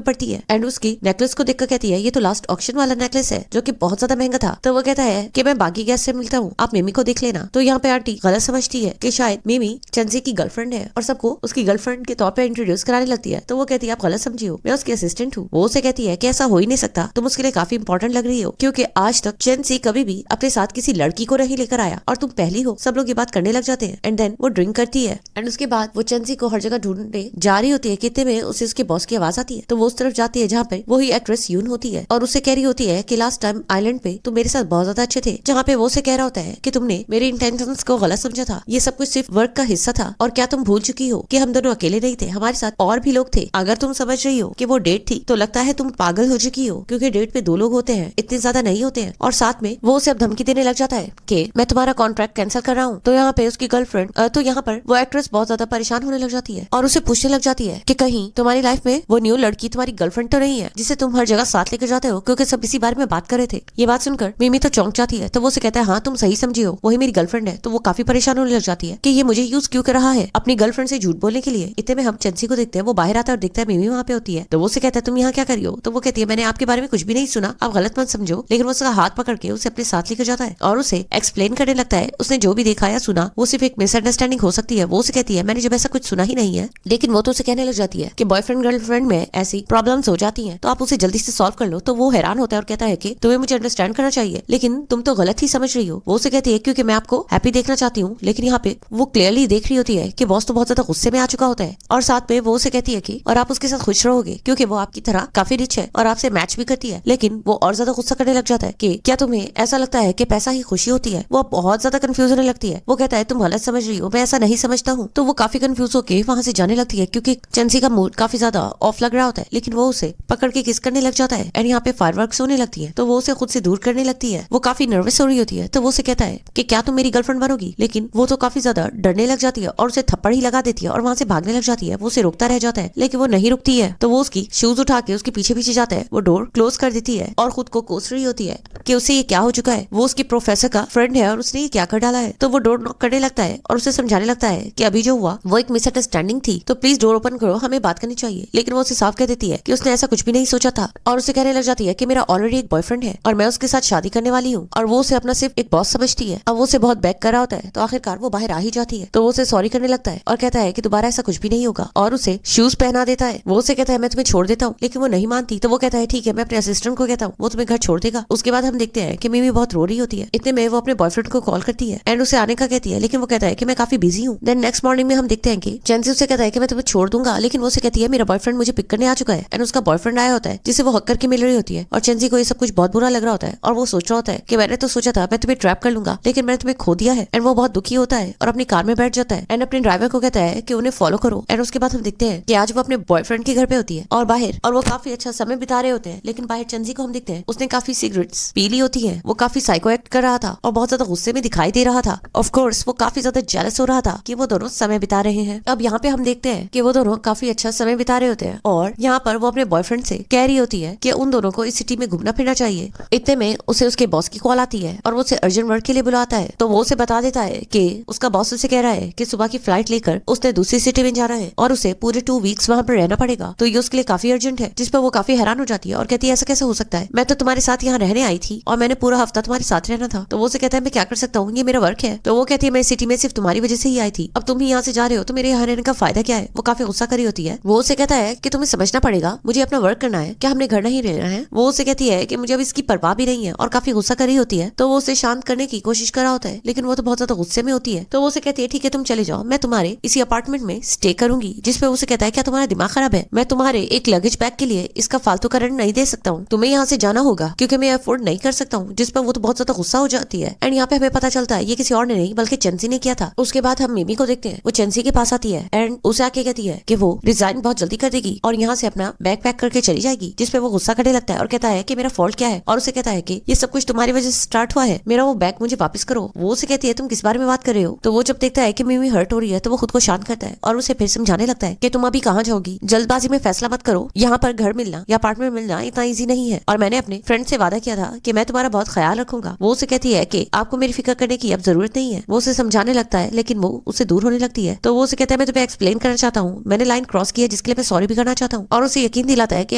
पड़ती है एंड उसकी नेकलेस को देखकर कहती है ये तो लास्ट ऑक्शन वाला नेकलेस है जो कि बहुत ज्यादा महंगा था। तो वो कहता है कि मैं बाकी गेस्ट से मिलता हूँ, आप मिमी को देख लेना। तो यहाँ पे आंटी गलत समझती है कि शायद मिमी चेंसी की गर्लफ्रेंड है और सबको उसकी गर्लफ्रेंड के तौर पे इंट्रोड्यूस कराने लगती है। तो वो कहती है आप गलत समझी हो, मैं उसकी असिस्टेंट हूँ। वो उसे कहती है कि ऐसा हो ही नहीं सकता, तुम उसके लिए काफी इंपॉर्टेंट लग रही हो क्योंकि आज तक चेंसी कभी भी अपने साथ किसी लड़की को नहीं लेकर आया और तुम पहली हो। सब लोग ये बात करने लग जाते हैं एंड देन वो ड्रिंक करती है एंड उसके बाद वो चेंसी को हर जगह ढूंढने जा रही होती है। कितने में उसे उसके बॉस की आवाज आती है। तो वो उस तरफ जाती है जहाँ पे वही एक्ट्रेस यून होती है और उससे कह रही होती है कि लास्ट टाइम आइलैंड पे तुम मेरे साथ बहुत ज्यादा अच्छे थे, जहाँ पे वो उसे कह रहा होता है कि तुमने मेरे इंटेंशंस को गलत समझा था, ये सब कुछ सिर्फ वर्क का हिस्सा था और क्या तुम भूल चुकी हो कि हम दोनों अकेले नहीं थे, हमारे साथ और भी लोग थे। अगर तुम समझ रही हो कि वो डेट थी तो लगता है तुम पागल हो चुकी हो क्योंकि डेट पे 2 लोग होते हैं, इतने ज्यादा नहीं होते हैं। और साथ में वो उसे अब धमकी देने लग जाता है कि मैं तुम्हारा कॉन्ट्रैक्ट कैंसिल कर रहा हूँ। तो यहाँ पे उसकी गर्लफ्रेंड तो यहाँ पर वो एक्ट्रेस बहुत ज्यादा परेशान होने लग जाती है और उसे पूछने लग जाती है कि कहीं तुम्हारी लाइफ में वो न्यू लड़की तुम्हारी गर्लफ्रेंड तो नहीं है जिसे तुम हर जगह साथ लेकर जाते हो, क्योंकि सब इसी बारे में बात कर रहे थे। ये बात सुनकर मिमी तो चौंक जाती है। तो वो उसे कहता है हाँ तुम सही समझी हो, वही मेरी गर्लफ्रेंड है। तो वो काफी परेशान होने लग जाती है कि ये मुझे यूज क्यों कर रहा है अपनी गर्लफ्रेंड से झूठ बोलने के लिए। इतने में हम चेंसी को देखते हैं, वो बाहर आता है और देखता है मिमी वहाँ पे होती है। तो वो उसे कहता है तुम यहाँ क्या कर रही हो? तो वो कहती है मैंने आपके बारे में कुछ भी नहीं सुना, आप गलत मत समझो। लेकिन वो उसका हाथ पकड़ के उसे अपने साथ लेकर जाता है और उसे एक्सप्लेन करने लगता है उसने जो भी देखा या सुना वो सिर्फ एक मिसअंडरस्टैंडिंग हो सकती है। वो उसे कहती है मैंने जब ऐसा कुछ सुना ही नहीं है। लेकिन वो तो उसे कहने लग जाती है कि बॉयफ्रेंड गर्लफ्रेंड में ऐसी प्रॉब्लम्स हो जाती हैं तो आप उसे जल्दी से सॉल्व कर लो। तो वो हैरान होता है और कहता है कि तुम्हें मुझे अंडरस्टैंड करना चाहिए लेकिन तुम तो गलत ही समझ रही हो। वो उसे कहती है क्योंकि मैं आपको हैप्पी देखना चाहती हूँ। लेकिन यहाँ पे वो क्लियरली देख रही होती है कि बॉस तो बहुत ज्यादा गुस्से में आ चुका होता है और साथ में वो उसे कहती है कि और आप उसके साथ खुश रहोगे क्योंकि वो आपकी तरह काफी रिच है और आपसे मैच भी करती है। लेकिन वो और ज्यादा गुस्सा करने लग जाता है कि क्या तुम्हें ऐसा लगता है कि पैसा ही खुशी होती है। वो बहुत ज्यादा कंफ्यूज होने लगती है। वो कहता है तुम गलत समझ रही हो, मैं ऐसा नहीं समझता हूँ। तो वो काफी कंफ्यूज होकर वहां से जाने लगती है क्योंकि चंसी का मूड काफी ज्यादा ऑफ लग रहा होता है। लेकिन वो उसे पकड़ के किस करने लग जाता है एंड यहाँ पे फायरवर्क्स होने लगती है तो वो उसे खुद से दूर करने लगती है। वो काफी नर्वस हो रही होती है तो वो उसे कहता है कि क्या तुम मेरी गर्लफ्रेंड बनोगी। लेकिन वो तो काफी ज्यादा डरने लग जाती है और उसे थप्पड़ ही लगा देती है और वहां से भागने लग जाती है। वो उसे रोकता रह जाता है लेकिन वो नहीं रुकती है तो वो उसकी शूज उठा के उसके पीछे पीछे जाता है। वो डोर क्लोज कर देती है और खुद को कोस रही होती है कि उसे ये क्या हो चुका है। वो उसकी प्रोफेसर का फ्रेंड है और उसने ये क्या कर डाला है। तो वो डोर नॉक करने लगता है और उसे समझाने लगता है कि अभी जो हुआ वो एक मिसअंडरस्टैंडिंग थी तो प्लीज डोर ओपन करो, हमें बात करनी चाहिए। लेकिन वो उसे साफ कह देती है कि उसने ऐसा कुछ भी नहीं सोचा था और उसे कहने लग जाती है कि मेरा ऑलरेडी एक बॉयफ्रेंड है और मैं उसके साथ शादी करने वाली हूँ और वो उसे अपना सिर्फ एक बॉस समझती है। अब वो उसे बहुत बैक कर रहा होता है तो आखिरकार वो बाहर आ ही जाती है। तो वो उसे सॉरी करने लगता है और कहता है कि दोबारा ऐसा कुछ भी नहीं होगा और उसे शूज पहना देता है। वो उसे कहता है मैं तुम्हें छोड़ देता हूँ। लेकिन वो नहीं मानती तो वो कहता है ठीक है मैं अपने असिस्टेंट को कहता हूँ वो तुम्हें घर छोड़ देगा। उसके बाद हम देखते हैं कि मिमी बहुत रो रही होती है। इतने में वो अपने बॉयफ्रेंड को कॉल करती है एंड उसे आने का कहती है लेकिन वो कहता है कि मैं काफी बिजी हूँ। देन नेक्स्ट मॉर्निंग में हम देखते हैं कि चैंसी उसे कहता है कि मैं तुम्हें छोड़ दूंगा। लेकिन वो उसे कहती है मेरा बॉयफ्रेंड मुझे पिक करने आ चुका है एंड उसका बॉयफ्रेंड आया होता है जिसे वो हक करके मिल रही होती है और चैंसी को ये सब कुछ बहुत बुरा लग रहा होता है और वो सोच रहा होता है कि मैंने तो सोचा था मैं तुम्हें ट्रैप कर लूंगा लेकिन मैंने तुम्हें खो दिया है। एंड वो बहुत दुखी होता है और अपनी कार में बैठ जाता है एंड अपने ड्राइवर को कहता है कि उन्हें फॉलो करो। एंड उसके बाद हम देखते हैं कि आज वो अपने बॉयफ्रेंड के घर पे होती है और बाहर और वो काफी अच्छा समय बिता रहे होते हैं। लेकिन बाहर चंजी को हम देखते हैं उसने काफी सिगरेट्स पी ली होती है। वो काफी साइको एक्ट कर रहा था और बहुत ज्यादा गुस्से में दिखाई दे रहा था। ऑफ कोर्स वो काफी ज्यादा जेलस हो रहा था कि वो दोनों समय बिता रहे हैं। अब यहाँ पे हम देखते हैं कि वो दोनों काफी अच्छा समय बिता रहे होते हैं और यहाँ पर वो अपने बॉयफ्रेंड से कह रही होती है कि उन दोनों को इस सिटी में घूमना फिरना चाहिए। इतने में उसे उसके बॉस की कॉल आती है और वो उसे अर्जेंट वर्क के लिए बुलाता है। तो वो उसे बता देता है कि उसका बॉस उसे कह रहा है कि सुबह की फ्लाइट लेकर उसने दूसरी सिटी में जाना है और उसे पूरे 2 वीक्स वहाँ पर रहना पड़ेगा। तो ये उसके लिए काफी अर्जेंट है। जिस पर वो काफी हैरान हो जाती है और कहती है ऐसा कैसे हो सकता है, मैं तो तुम्हारे साथ यहाँ रहने आई थी और मैंने पूरा हफ्ता तुम्हारे साथ रहना था। तो वो उसे कहता है मैं क्या कर सकता हूँ, ये मेरा वर्क है। तो वो कहती है मैं सिटी में सिर्फ तुम्हारी वजह से ही आई थी, अब तुम ही यहाँ से जा रहे हो तो मेरे यहाँ रहने का फायदा क्या है। वो काफी गुस्सा करी होती है। वो उसे कहता है कि तुम्हें समझना पड़ेगा, मुझे अपना वर्क करना है, क्या हमने घर नहीं रहना है। वो उसे कहती है कि मुझे अब इसकी परवाह भी नहीं है और काफी गुस्सा करी होती है। तो वो उसे शांत करने की कोशिश कर रहा होता है लेकिन वो तो बहुत ज्यादा गुस्से में होती है। तो वो उसे कहती है ठीक है तुम चले जाओ, मैं तुम्हारे इसी अपार्टमेंट में स्टे करूंगी। जिसपे उसे कहता है क्या तुम्हारा दिमाग खराब है, मैं तुम्हारे एक लगेज बैग के लिए इसका फालतू का रेंट नहीं दे सकता हूँ, तुम्हें यहाँ से जाना होगा क्योंकि मैं अफोर्ड नहीं कर सकता हूँ। जिस पर वो तो बहुत ज्यादा गुस्सा हो जाती है। एंड यहाँ पे हमें पता चलता है ये किसी और ने नहीं बल्कि चंसी ने किया था। उसके बाद हम मिमी को देखते हैं, वो चंसी के पास आती है एंड उसे आके कहती है कि वो रिजाइन बहुत जल्दी कर देगी और यहाँ से अपना बैग पैक करके चली जाएगी। जिसपे वो गुस्सा करने लगता है और कहता है कि मेरा फॉल्ट क्या है और उसे कहता है कि ये सब कुछ तुम्हारी वजह से स्टार्ट हुआ है, मेरा वो बैग मुझे वापस करो। वो उसे कहती है तुम किस बारे में बात कर रहे हो। तो वो जब देखता है कि मिमी हर्ट हो रही है तो वो खुद को शांत करता है और उसे फिर समझाने लगता है कि तुम अभी कहाँ जाओगी, जल्दबाजी में फैसला मत करो, यहाँ पर घर मिलना या अपार्टमेंट मिलना इतना ईजी नहीं है और मैंने अपने फ्रेंड से वादा किया था कि मैं तुम्हारा बहुत ख्याल रखूंगा। वो उसे कहती है कि आपको मेरी फिक्र करने की अब जरूरत नहीं है। वो उसे समझाने लगता है लेकिन वो उससे दूर होने लगती है। तो वो उसे कहता है मैं तुम्हें एक्सप्लेन करना चाहता हूँ, मैंने लाइन क्रॉस की है जिसके लिए मैं सॉरी भी करना चाहता हूँ। और उसे यकीन दिलाता है कि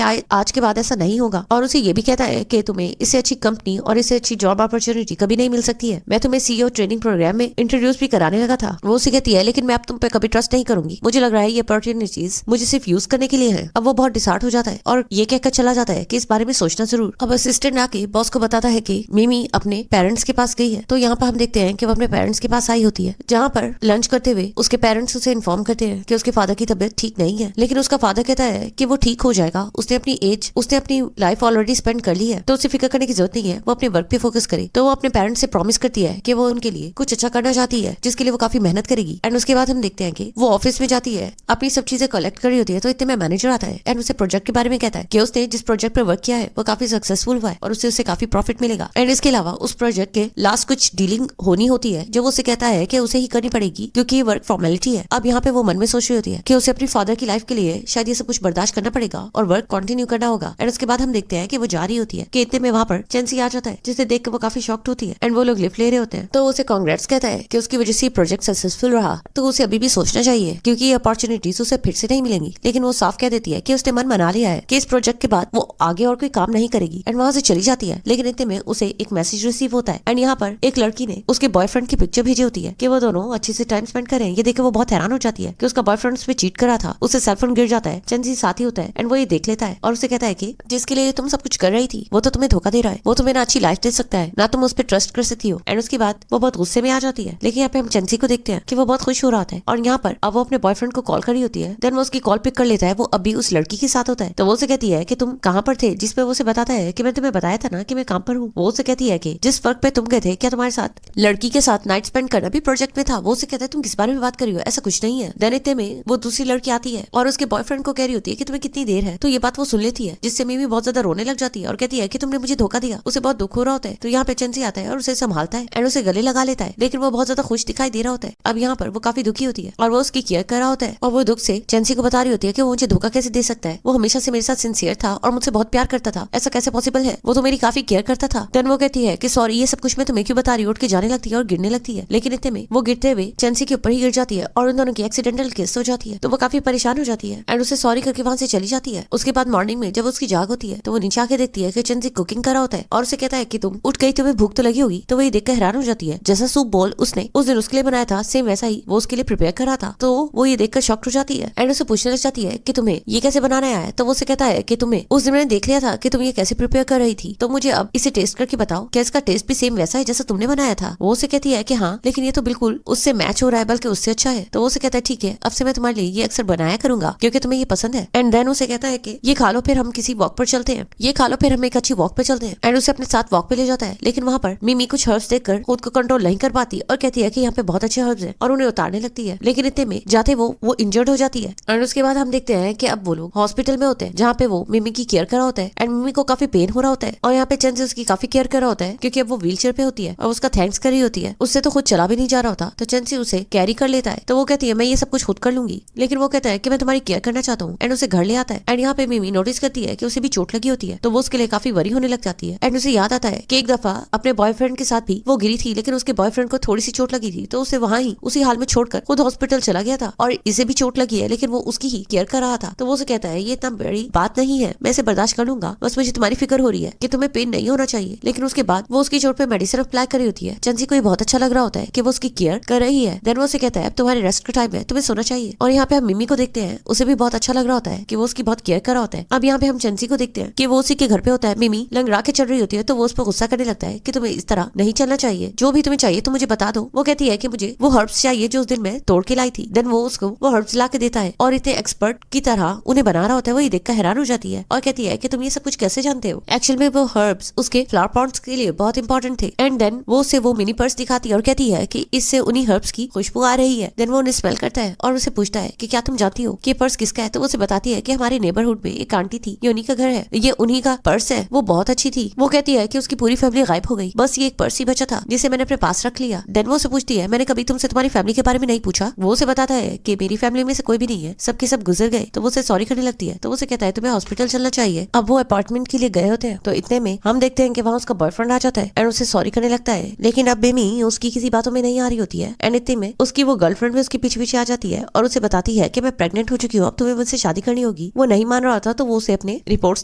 आज के बाद ऐसा नहीं होगा और उसे ये भी कहता है कि तुम्हें इससे अच्छी कंपनी और इससे अच्छी जॉब अपॉर्चुनिटी कभी नहीं मिल सकती है। मैं तुम्हें सीईओ ट्रेनिंग प्रोग्राम में इंट्रोड्यूस भी कराने लगा था। वो उसे कहती है लेकिन मैं अब तुम पे कभी ट्रस्ट नहीं करूंगी, मुझे लग रहा है ये अपॉर्चुनिटीज मुझे सिर्फ यूज करने के लिए है। अब वो बहुत डिसहार्ट हो जाता है और ये कहकर चला जाता है कि इस बारे में सोचना जरूर। अब असिस्टेंट आके बॉस को बताता है कि मिमी अपने पेरेंट्स के पास गई है। तो यहाँ पर हम देखते हैं कि वो अपने पेरेंट्स के पास आई होती है जहाँ पर लंच करते हुए उसके पेरेंट्स उसे इन्फॉर्म करते हैं कि उसके फादर की तबीयत ठीक नहीं है। लेकिन उसका फादर कहता है कि वो ठीक हो जाएगा, उसने अपनी लाइफ ऑलरेडी स्पेंड कर ली है तो उसे फिक्र करने की जरूरत नहीं है, वो अपने वर्क पे फोकस करे। तो वो अपने पेरेंट्स से प्रॉमिस करती है कि वो उनके लिए कुछ अच्छा करना चाहती है जिसके लिए वो काफी मेहनत करेगी। एंड उसके बाद हम देखते हैं कि वो ऑफिस में जाती है, अपनी सब चीजें कलेक्ट कर रही होती है। तो इतने में मैनेजर आता है एंड उसे प्रोजेक्ट के बारे में कहता है कि उसने जिस प्रोजेक्ट पर वर्क किया है वो काफी सक्सेसफुल हुआ है और उससे काफी प्रॉफिट मिलेगा। एंड इसके अलावा उस प्रोजेक्ट के लास्ट कुछ डीलिंग होनी होती है जो वो उसे कहता है कि उसे ही करनी पड़ेगी क्योंकि ये वर्क फॉर्मेलिटी है। अब यहाँ पे वो मन में सोच रही होती है कि उसे अपनी फादर की लाइफ के लिए शायद ये सब कुछ बर्दाश्त करना पड़ेगा और वर्क कंटिन्यू करना होगा। एंड उसके बाद हम देखते हैं कि वो जा रही होती है कि इतने में वहाँ पर चेंसी आ जाता है जिसे देख के वो काफी शॉक्ड होती है। एंड वो लोग लिफ्ट ले रहे होते हैं तो उसे कांग्रेट्स कहता है कि उसकी वजह से प्रोजेक्ट सक्सेसफुल रहा तो उसे अभी भी सोचना चाहिए क्योंकि ये अपॉर्चुनिटीज उसे फिर से नहीं मिलेंगी। लेकिन वो साफ कह देती है कि उसने मन बना लिया है कि इस प्रोजेक्ट के बाद वो आगे आगे और कोई काम नहीं करेगी एंड वहाँ से चली जाती है। लेकिन इतने में उसे एक मैसेज रिसीव होता है एंड यहाँ पर एक लड़की ने उसके बॉयफ्रेंड की पिक्चर भेजी होती है कि वो दोनों अच्छे से टाइम स्पेंड करें। ये देख वो बहुत हैरान हो जाती है कि उसका बॉयफ्रेंड उस पे चीट करा था। उसे सेलफोन गिर जाता है, चंजी साथ ही होता है एंड वो ये देख लेता है और उसे कहता है कि जिसके लिए तुम सब कुछ कर रही थी वो तो तुम्हें धोखा दे रहा है, वो तुम्हें ना अच्छी लाइफ दे सकता है ना तुम उस पर ट्रस्ट कर सकती हो। एंड उसके बाद वो बहुत गुस्से में आ जाती है। लेकिन यहाँ पे हम चंसी को देखते हैं कि वो बहुत खुश हो रहा है और यहाँ पर अब वो अपने बॉयफ्रेंड को कॉल करी होती है। देन वो उसकी कॉल पिक कर लेता है। वो अभी उस लड़की के साथ होता है तो वो उसे कहती है कि तुम कहाँ पर थे, जिस पे वो उसे बताता है कि मैं तुम्हें बताया था ना कि मैं काम पर हूँ। वो उसे कहती है कि जिस वर्क पे तुम गए थे क्या तुम्हारे साथ लड़की के साथ नाइट स्पेंड करना भी प्रोजेक्ट में था। वो उसे कहता है तुम किस बारे में बात कर रही हो, ऐसा कुछ नहीं है। देन इतने में वो दूसरी लड़की आती है और उसके बॉयफ्रेंड को कह रही होती है कि तुम्हें कितनी देर है। तो ये बात वो सुन लेती है जिससे मिमी बहुत ज्यादा रोने लग जाती है और कहती है कि तुमने मुझे धोखा दिया। उसे बहुत दुख हो रहा होता है। तो यहाँ पे चंसी आता है और उसे संभालता है एंड उसे गले लगा लेता है। लेकिन वो बहुत ज्यादा खुश दिखाई दे रहा होता है। अब यहाँ पर वो काफी दुखी होती है और वो उसकी केयर कर रहा होता है और वो दुख से चंसी को बता रही होती है कि वो मुझे धोखा कैसे दे सकता है, वो हमेशा से मेरे साथ सिंसियर था और मुझसे बहुत प्यार करता था, ऐसा कैसे पॉसिबल है, वो तो मेरी काफी केयर करता था। देन वो कहती है कि सॉरी ये सब कुछ मैं तुम्हें क्यों बता रही हूँ। उठ के जाने लगती है और गिरने लगती है। लेकिन इतने में वो गिरते हुए चंसी के ऊपर ही गिर जाती है और उन दोनों की एक्सीडेंटल किस हो जाती है। तो वो काफी परेशान हो जाती है एंड उसे सॉरी करके वहाँ से चली जाती है। उसके बाद मॉर्निंग में जब उसकी जाग होती है तो वो नीचे आके देखती है कि चंसी कुकिंग कर रहा होता है और उसे कहता है कि तुम उठ गई, तुम्हें भूख तो लगी होगी। तो वो ये देखकर हैरान हो जाती है, जैसा सूप बोल उसने उस दिन उसके लिए बनाया था सेम वैसा ही वो उसके लिए प्रिपेयर कर रहा था। तो वो ये देखकर शॉक्ड हो जाती है एंड उसे पूछने लग जाती है कि तुम्हें ये कैसे बनाना आया है। तो वो उसे कहता है कि तुम्हें उस दिन मैंने देख लिया था कि तुम ये कैसे प्रिपेयर कर रही थी, तो मुझे अब इसे टेस्ट करके बताओ क्या इसका टेस्ट भी सेम वैसा है जैसा तुमने बनाया था। वो उसे कहती है कि हाँ, लेकिन ये तो बिल्कुल उससे मैच हो रहा है, बल्कि उससे अच्छा है। तो वो उसे कहता है ठीक है, अब से मैं तुम्हारे लिए ये अक्सर बनाया करूंगा क्योंकि तुम्हें ये पसंद है। एंड देन उसे कहता है कि ये खा लो, फिर हम किसी वॉक पर चलते हैं, ये खा लो फिर हम एक अच्छी वॉक पे चलते हैं। एंड उसे अपने साथ वॉक पे ले जाता है। लेकिन वहाँ पर मिमी कुछ हर्ब्स देखकर खुद को कंट्रोल नहीं कर पाती और कहती है कि यहाँ पे बहुत अच्छे हर्ब्स हैं और उन्हें उतारने लगती है। लेकिन इतने में जाते वो इंजर्ड हो जाती है। एंड उसके बाद हम देखते हैं कि अब वो लोग हॉस्पिटल में होते हैं जहाँ पे वो मिमी की केयर कर रहा होता है एंड मिमी को काफी पेन हो रहा होता है और यहाँ पे चंसी उसकी काफी केयर कर रहा होता है क्योंकि अब वो व्हील चेयर पे होती है और उसका थैंक्स कर रही होती है। उससे तो खुद चला भी नहीं जा रहा होता तो चंसी उसे कैरी कर लेता है। तो वो कहती है मैं ये सब कुछ खुद कर लूंगी, लेकिन वो कहता है कि मैं तुम्हारी केयर करना चाहता हूँ एंड उसे घर ले आता है। एंड यहाँ पे मिमी नोटिस करती है कि उसे भी चोट लगी होती है तो वो उसके लिए काफी वरी होने लग जाती है। एंड उसे याद आता है कि एक दफा अपने बॉयफ्रेंड के साथ भी वो गिरी थी, लेकिन उसके बॉयफ्रेंड को थोड़ी सी चोट लगी थी तो उसे वहाँ ही उसी हाल में छोड़कर खुद हॉस्पिटल चला गया था और इसे भी चोट लगी है लेकिन वो उसकी ही केयर कर रहा था। तो वो उसे कहता है ये इतना बड़ी बात नहीं है, मैं इसे बर्दाश्त कर लूंगा, बस मुझे तुम्हारी फिक्र हो रही है कि तुम्हें पेन नहीं होना चाहिए। लेकिन उसके बाद वो उसकी चोट पे मेडिसिन अप्लाई कर रही होती है। चंसी को ये बहुत अच्छा लग रहा होता है कि वो उसकी केयर कर रही है। देन वो उसे कहता है अब तुम्हारे रेस्ट का टाइम है, तुम्हें सोना चाहिए। और यहाँ पे हम मिमी को देखते हैं, उसे भी बहुत अच्छा लग रहा होता है कि वो उसकी बहुत केयर कर रहा होता है। अब यहाँ पे हम चंसी को देखते हैं कि वो उसी के घर पे होता है। मिमी लंगड़ा के चल रही होती है तो वो उस पर गुस्सा करने लगता है कि तुम्हें इस तरह नहीं चलना चाहिए, जो भी तुम्हें चाहिए तो मुझे बता दो। वो कहती है कि मुझे वो हर्ब्स चाहिए जो उस दिन मैं तोड़ के लाई थी। देन वो उसको वो हर्ब्स ला के देता है और इतने एक्सपर्ट की तरह उन्हें बना रहा होता है। वो ये देखकर हैरान हो जाती है और कहती है कि तुम ये सब कुछ कैसे जानते हो। एक्चुअल में वो हर्ब्स उसके फ्लावर पॉट्स के लिए बहुत इंपॉर्टेंट थे। एंड देन वो उसे वो मिनी पर्स दिखाती है और कहती है कि इससे उन्हीं हर्ब्स की खुशबू आ रही है। देन वो उन्हें स्मेल करता है और उसे पूछता है कि क्या तुम जानती हो कि ये पर्स किसका है। तो वो उसे बताती है कि हमारे नेबरहुड में एक आंटी थी, ये उन्हीं का घर है, ये उन्हीं का पर्स है, वो बहुत अच्छी थी। वो कहती है कि उसकी पूरी फैमिली गायब हो गई, बस ये एक पर्स ही बचा था जिसे मैंने अपने पास रख लिया। देन वो उसे पूछती है मैंने कभी तुमसे तुम्हारी फैमिली के बारे में नहीं पूछा। वो उसे बताता है कि मेरी फैमिली में से कोई भी नहीं है, सबके सब गुजर गए। तो वो उसे सॉरी करने लगती है। तो वो उसे कहता है तुम्हें हॉस्पिटल चलना चाहिए। अब वो अपार्टमेंट के लिए गए होते हैं तो इतने में हम देखते हैं कि वहाँ उसका बॉयफ्रेंड आ जाता है एंड उसे सॉरी करने लगता है। लेकिन अब बेमी उसकी किसी बातों में नहीं आ रही होती है एंड इतने में उसकी वो गर्लफ्रेंड भी उसके पीछे पीछे आ जाती है और उसे बताती है कि मैं प्रेग्नेंट हो चुकी हूँ, अब तुम्हें मुझसे शादी करनी होगी। वो नहीं मान रहा था तो वो उसे अपने रिपोर्ट्स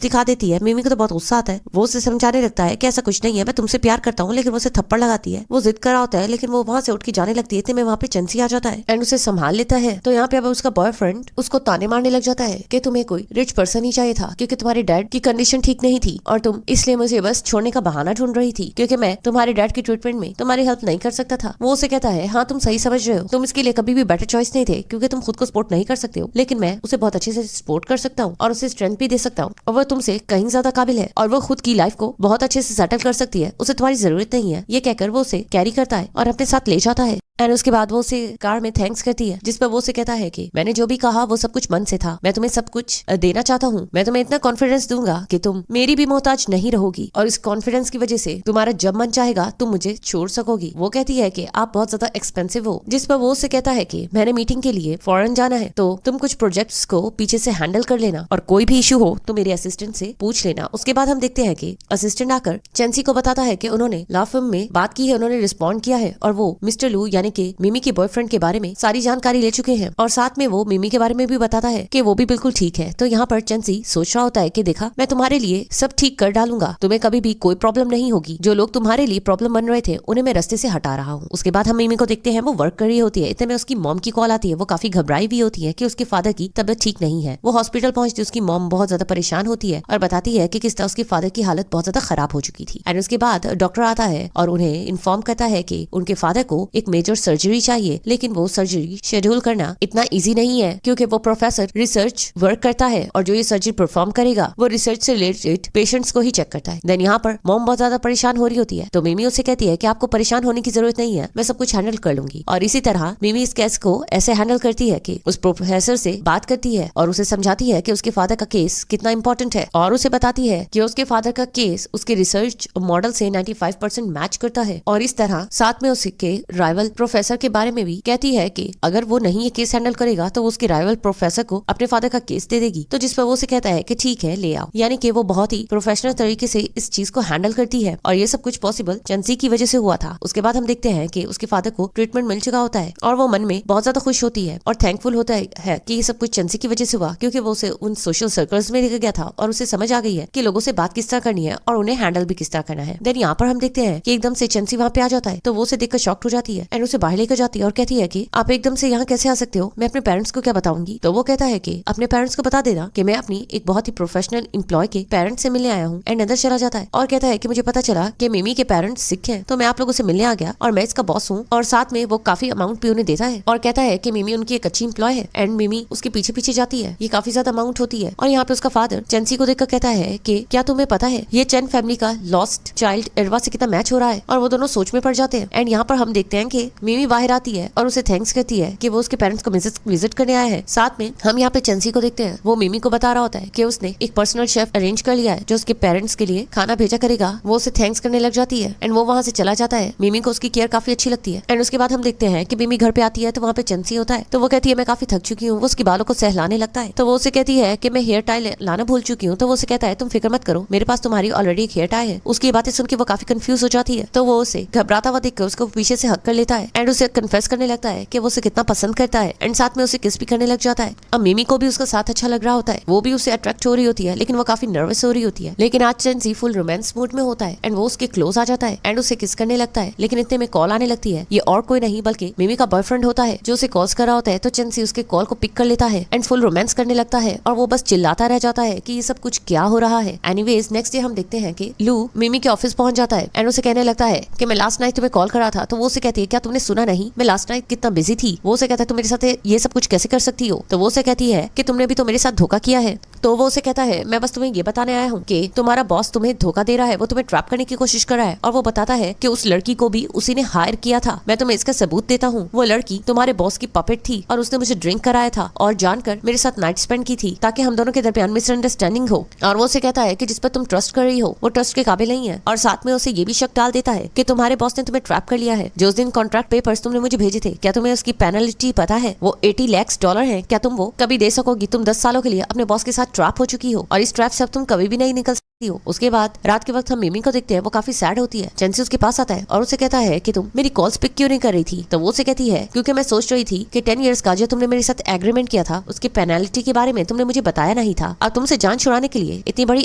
दिखा देती है। मिमी को तो बहुत गुस्सा आता है। वो उसे समझाने लगता है कि ऐसा कुछ नहीं है, मैं तुमसे प्यार करता हूँ, लेकिन वो उसे थप्पड़ लगाती है। वो जिद कर रहा होता है लेकिन वो वहाँ से उठ के जाने लगती है। इतने में वहाँ पे चंसी आ जाता है एंड उसे संभाल लेता है। तो यहाँ पे अब उसका बॉयफ्रेंड उसको ताने मारने लग जाता है कि तुम्हें कोई रिच पर्सन ही चाहिए था क्योंकि तुम्हारे डैड की कंडीशन ठीक नहीं थी और तुम इसलिए मुझे बस छोड़ने का बहाना ढूंढ रही थी क्योंकि मैं तुम्हारे डैड की ट्रीटमेंट में तुम्हारी हेल्प नहीं कर सकता था। वो उसे कहता है हाँ तुम सही समझ रहे हो, तुम इसके लिए कभी भी बेटर चॉइस नहीं थे क्योंकि तुम खुद को सपोर्ट नहीं कर सकते हो, लेकिन मैं उसे बहुत अच्छे से सपोर्ट कर सकता हूँ और उसे स्ट्रेंथ भी दे सकता हूँ और वो तुमसे कहीं ज्यादा काबिल है और वो खुद की लाइफ को बहुत अच्छे से सेटल कर सकती है, उसे तुम्हारी जरूरत नहीं है। ये कहकर वो उसे कैरी करता है और अपने साथ ले जाता है। एंड उसके बाद वो उसे कार में थैंक्स करती है जिस पर वो उसे कहता है कि मैंने जो भी कहा वो सब कुछ मन से था, मैं तुम्हें सब कुछ देना चाहता हूँ, मैं तुम्हें इतना कॉन्फिडेंस दूंगा कि तुम मेरी भी मोहताज नहीं रहोगी और इस कॉन्फिडेंस की वजह से तुम्हारा जब मन चाहेगा तुम मुझे छोड़ सकोगी। वो कहती है कि आप बहुत ज्यादा एक्सपेंसिव हो, जिस पर वो उसे कहता है कि मैंने मीटिंग के लिए फॉरेन जाना है तो तुम कुछ प्रोजेक्ट्स को पीछे से हैंडल कर लेना और कोई भी इशू हो तो मेरे असिस्टेंट से पूछ लेना। उसके बाद हम देखते हैं कि असिस्टेंट आकर चेंसी को बताता है कि उन्होंने लॉ फर्म में बात की है, उन्होंने रिस्पॉन्ड किया है और वो मिस्टर लू यानी यानी कि मिमी के बॉयफ्रेंड के बारे में सारी जानकारी ले चुके हैं और साथ में वो मिमी के बारे में भी बताता है कि वो भी बिल्कुल ठीक है। तो यहाँ पर चंसी सोच रहा होता है कि देखा, मैं तुम्हारे लिए सब ठीक कर डालूंगा, तुम्हें कभी भी कोई प्रॉब्लम नहीं होगी। जो लोग तुम्हारे लिए प्रॉब्लम बन रहे थे उन्हें मैं रास्ते से हटा रहा हूँ। उसके बाद हम मिमी को देखते हैं, वो वर्क कर रही होती है। इतने में उसकी मॉम की कॉल आती है। वो काफी घबराई भी होती है कि उसके फादर की तबियत ठीक नहीं है। वो हॉस्पिटल पहुंचती है। उसकी मॉम बहुत ज्यादा परेशान होती है और बताती है कि किस तरह उसके फादर की हालत बहुत ज्यादा खराब हो चुकी थी। एंड उसके बाद डॉक्टर आता है और उन्हें इन्फॉर्म करता है कि उनके फादर को एक मेजर सर्जरी चाहिए, लेकिन वो सर्जरी शेड्यूल करना इतना इजी नहीं है क्योंकि वो प्रोफेसर रिसर्च वर्क करता है और जो ये सर्जरी परफॉर्म करेगा वो रिसर्च से रिलेटेड पेशेंट्स को ही चेक करता है। देन यहाँ पर मॉम बहुत ज्यादा परेशान हो रही होती है। तो मिमी उससे कहती है कि आपको परेशान होने की जरूरत नहीं है, मैं सब कुछ हैंडल कर लूंगी। और इसी तरह मिमी इस केस को ऐसे हैंडल करती है कि उस प्रोफेसर से बात करती है और उसे समझाती है कि उसके फादर का केस कितना इंपॉर्टेंट है और उसे बताती है कि उसके फादर का केस उसके रिसर्च मॉडल से 95% मैच करता है। और इस तरह साथ में उसके राइवल प्रोफेसर के बारे में भी कहती है कि अगर वो नहीं ये केस हैंडल करेगा तो वो उसके राइवल प्रोफेसर को अपने फादर का केस दे देगी। तो जिस पर वो उसे कहता है कि ठीक है ले आओ। यानी कि वो बहुत ही प्रोफेशनल तरीके से इस चीज को हैंडल करती है और ये सब कुछ पॉसिबल चंसी की वजह से हुआ था। उसके बाद हम देखते हैं कि उसके फादर को ट्रीटमेंट मिल चुका होता है और वो मन में बहुत ज्यादा खुश होती है और थैंकफुल होता है कि ये सब कुछ चंसी की वजह से हुआ, क्योंकि वो उसे उन सोशल सर्कल्स में लेकर गया था और उसे समझ आ गई है कि लोगों से बात किस तरह करनी है और उन्हें हैंडल भी किस तरह करना है। देन यहाँ पर हम देखते हैं कि एकदम से चंसी वहाँ पे आ जाता है। तो वो उसे देखकर शॉक्ड हो जाती है एंड उसे बाहर लेकर जाती है और कहती है कि आप एकदम से यहाँ कैसे आ सकते हो, मैं अपने पेरेंट्स को क्या बताऊंगी। तो वो कहता है कि अपने पेरेंट्स को बता देना कि मैं अपनी एक बहुत ही प्रोफेशनल एम्प्लॉय के पेरेंट्स से मिलने आया हूँ। एंड अंदर चला जाता है और कहता है कि मुझे पता चला कि मिमी के पेरेंट्स सिख हैं, तो मैं आप लोगों से मिलने आ गया और मैं इसका बॉस हूँ। और साथ में वो काफी अमाउंट भी उन्हें देता है और कहता है कि मिमी उनकी एक अच्छी एम्प्लॉय है एंड मिमी उसके पीछे पीछे जाती है। ये काफी ज्यादा अमाउंट होती है। और यहाँ पे उसका फादर चंसी को देखकर कहता है कि क्या तुम्हें पता है ये चैन फैमिली का लॉस्ट चाइल्ड एडवा से कितना मैच हो रहा है। और वो दोनों सोच में पड़ जाते हैं। एंड यहाँ पर हम देखते हैं कि मिमी बाहर आती है और उसे थैंक्स करती है कि वो उसके पेरेंट्स को विजिट करने आया है। साथ में हम यहाँ पे चंसी को देखते हैं, वो मिमी को बता रहा होता है कि उसने एक पर्सनल शेफ अरेंज कर लिया है जो उसके पेरेंट्स के लिए खाना भेजा करेगा। वो उसे थैंक्स करने लग जाती है एंड वो वहाँ से चला जाता है। मिमी को उसकी केयर काफी अच्छी लगती है। एंड उसके बाद हम देखते हैं कि मिमी घर पे आती है तो वहाँ पे चंसी होता है। तो वो कहती है मैं काफी थक चुकी हूँ। वो उसके बालों को सहलाने लगता है। तो वो उसे कहती है कि मैं हेयर टाई लाना भूल चुकी हूँ। तो वो उसे कहता है तुम फिक्र मत करो, मेरे पास तुम्हारी ऑलरेडी एक हेयर टाई है। उसकी बातें सुन के वो काफी कंफ्यूज हो जाती है। तो वो उसे घबराता हुआ देखकर उसको पीछे से हक कर लेता है एंड उसे कन्फेस करने लगता है कि वो उसे कितना पसंद करता है एंड साथ में उसे किस भी करने लग जाता है। अब मिमी को भी उसका साथ अच्छा लग रहा होता है। वो भी उसे अट्रैक्ट हो रही होती है, लेकिन वो काफी नर्वस हो रही होती है। लेकिन आज चंसी फुल रोमांस मूड में होता है एंड वो उसके क्लोज आ जाता है एंड उसे किस करने लगता है। लेकिन इतने में कॉल आने लगती है। ये और कोई नहीं बल्कि मिमी का बॉयफ्रेंड होता है जो उसे कॉल्स कर रहा होता है। तो चंसी उसके कॉल को पिक कर लेता है एंड फुल रोमांस करने लगता है और वो बस चिल्लाता रह जाता है कि ये सब कुछ क्या हो रहा है। एनीवेज नेक्स्ट डे हम देखते हैं कि लू मिमी के ऑफिस पहुंच जाता है एंड उसे कहने लगता है कि मैं लास्ट नाइट तुम्हें कॉल करा था। तो वो उसे कहती है क्या तुमने सुना नहीं, मैं लास्ट नाइट कितना बिजी थी। वो उसे कहता है तुम मेरे साथ ये सब कुछ कैसे कर सकती हो। तो वो उसे कहती है कि तुमने भी तो मेरे साथ धोखा किया है। तो वो उसे कहता है मैं बस तुम्हें ये बताने आया हूँ कि तुम्हारा बॉस तुम्हें धोखा दे रहा है, वो तुम्हें ट्रैप करने की कोशिश कर रहा है। और वो बताता है कि उस लड़की को भी उसी ने हायर किया था। मैं तुम्हें इसका सबूत देता हूँ। वो लड़की तुम्हारे बॉस की पपेट थी और उसने मुझे ड्रिंक कराया था और जानकर मेरे साथ नाइट स्पेंड की थी ताकि हम दोनों के दरमियान मिसअंडरस्टैंडिंग हो। और वो उसे कहता है कि जिस पर तुम ट्रस्ट कर रही हो वो ट्रस्ट के काबिल नहीं है। और साथ में उसे ये भी शक डाल देता है कि तुम्हारे बॉस ने तुम्हें ट्रैप कर लिया है। जो उस दिन कॉन्ट्रैक्ट पेपर्स तुमने मुझे भेजे थे, क्या तुम्हें उसकी पेनल्टी पता है? वो $80 लाख है। क्या तुम वो कभी दे सकोगी? तुम 10 सालों के लिए अपने बॉस के साथ ट्रैप हो चुकी हो और इस ट्रैप से अब तुम कभी भी नहीं निकल सकती हो। उसके बाद रात के वक्त हम मिमी को देखते हैं। वो काफी सैड होती है। चंसी उसके पास आता है और उसे कहता है कि तुम मेरी कॉल्स पिक क्यों नहीं कर रही थी। तो वो उसे कहती है क्योंकि मैं सोच रही थी कि 10 इयर्स का जो तुमने मेरे साथ एग्रीमेंट किया था उसकी पेनल्टी के बारे में तुमने मुझे बताया नहीं था। अब तुमसे जान छुड़ाने के लिए इतनी बड़ी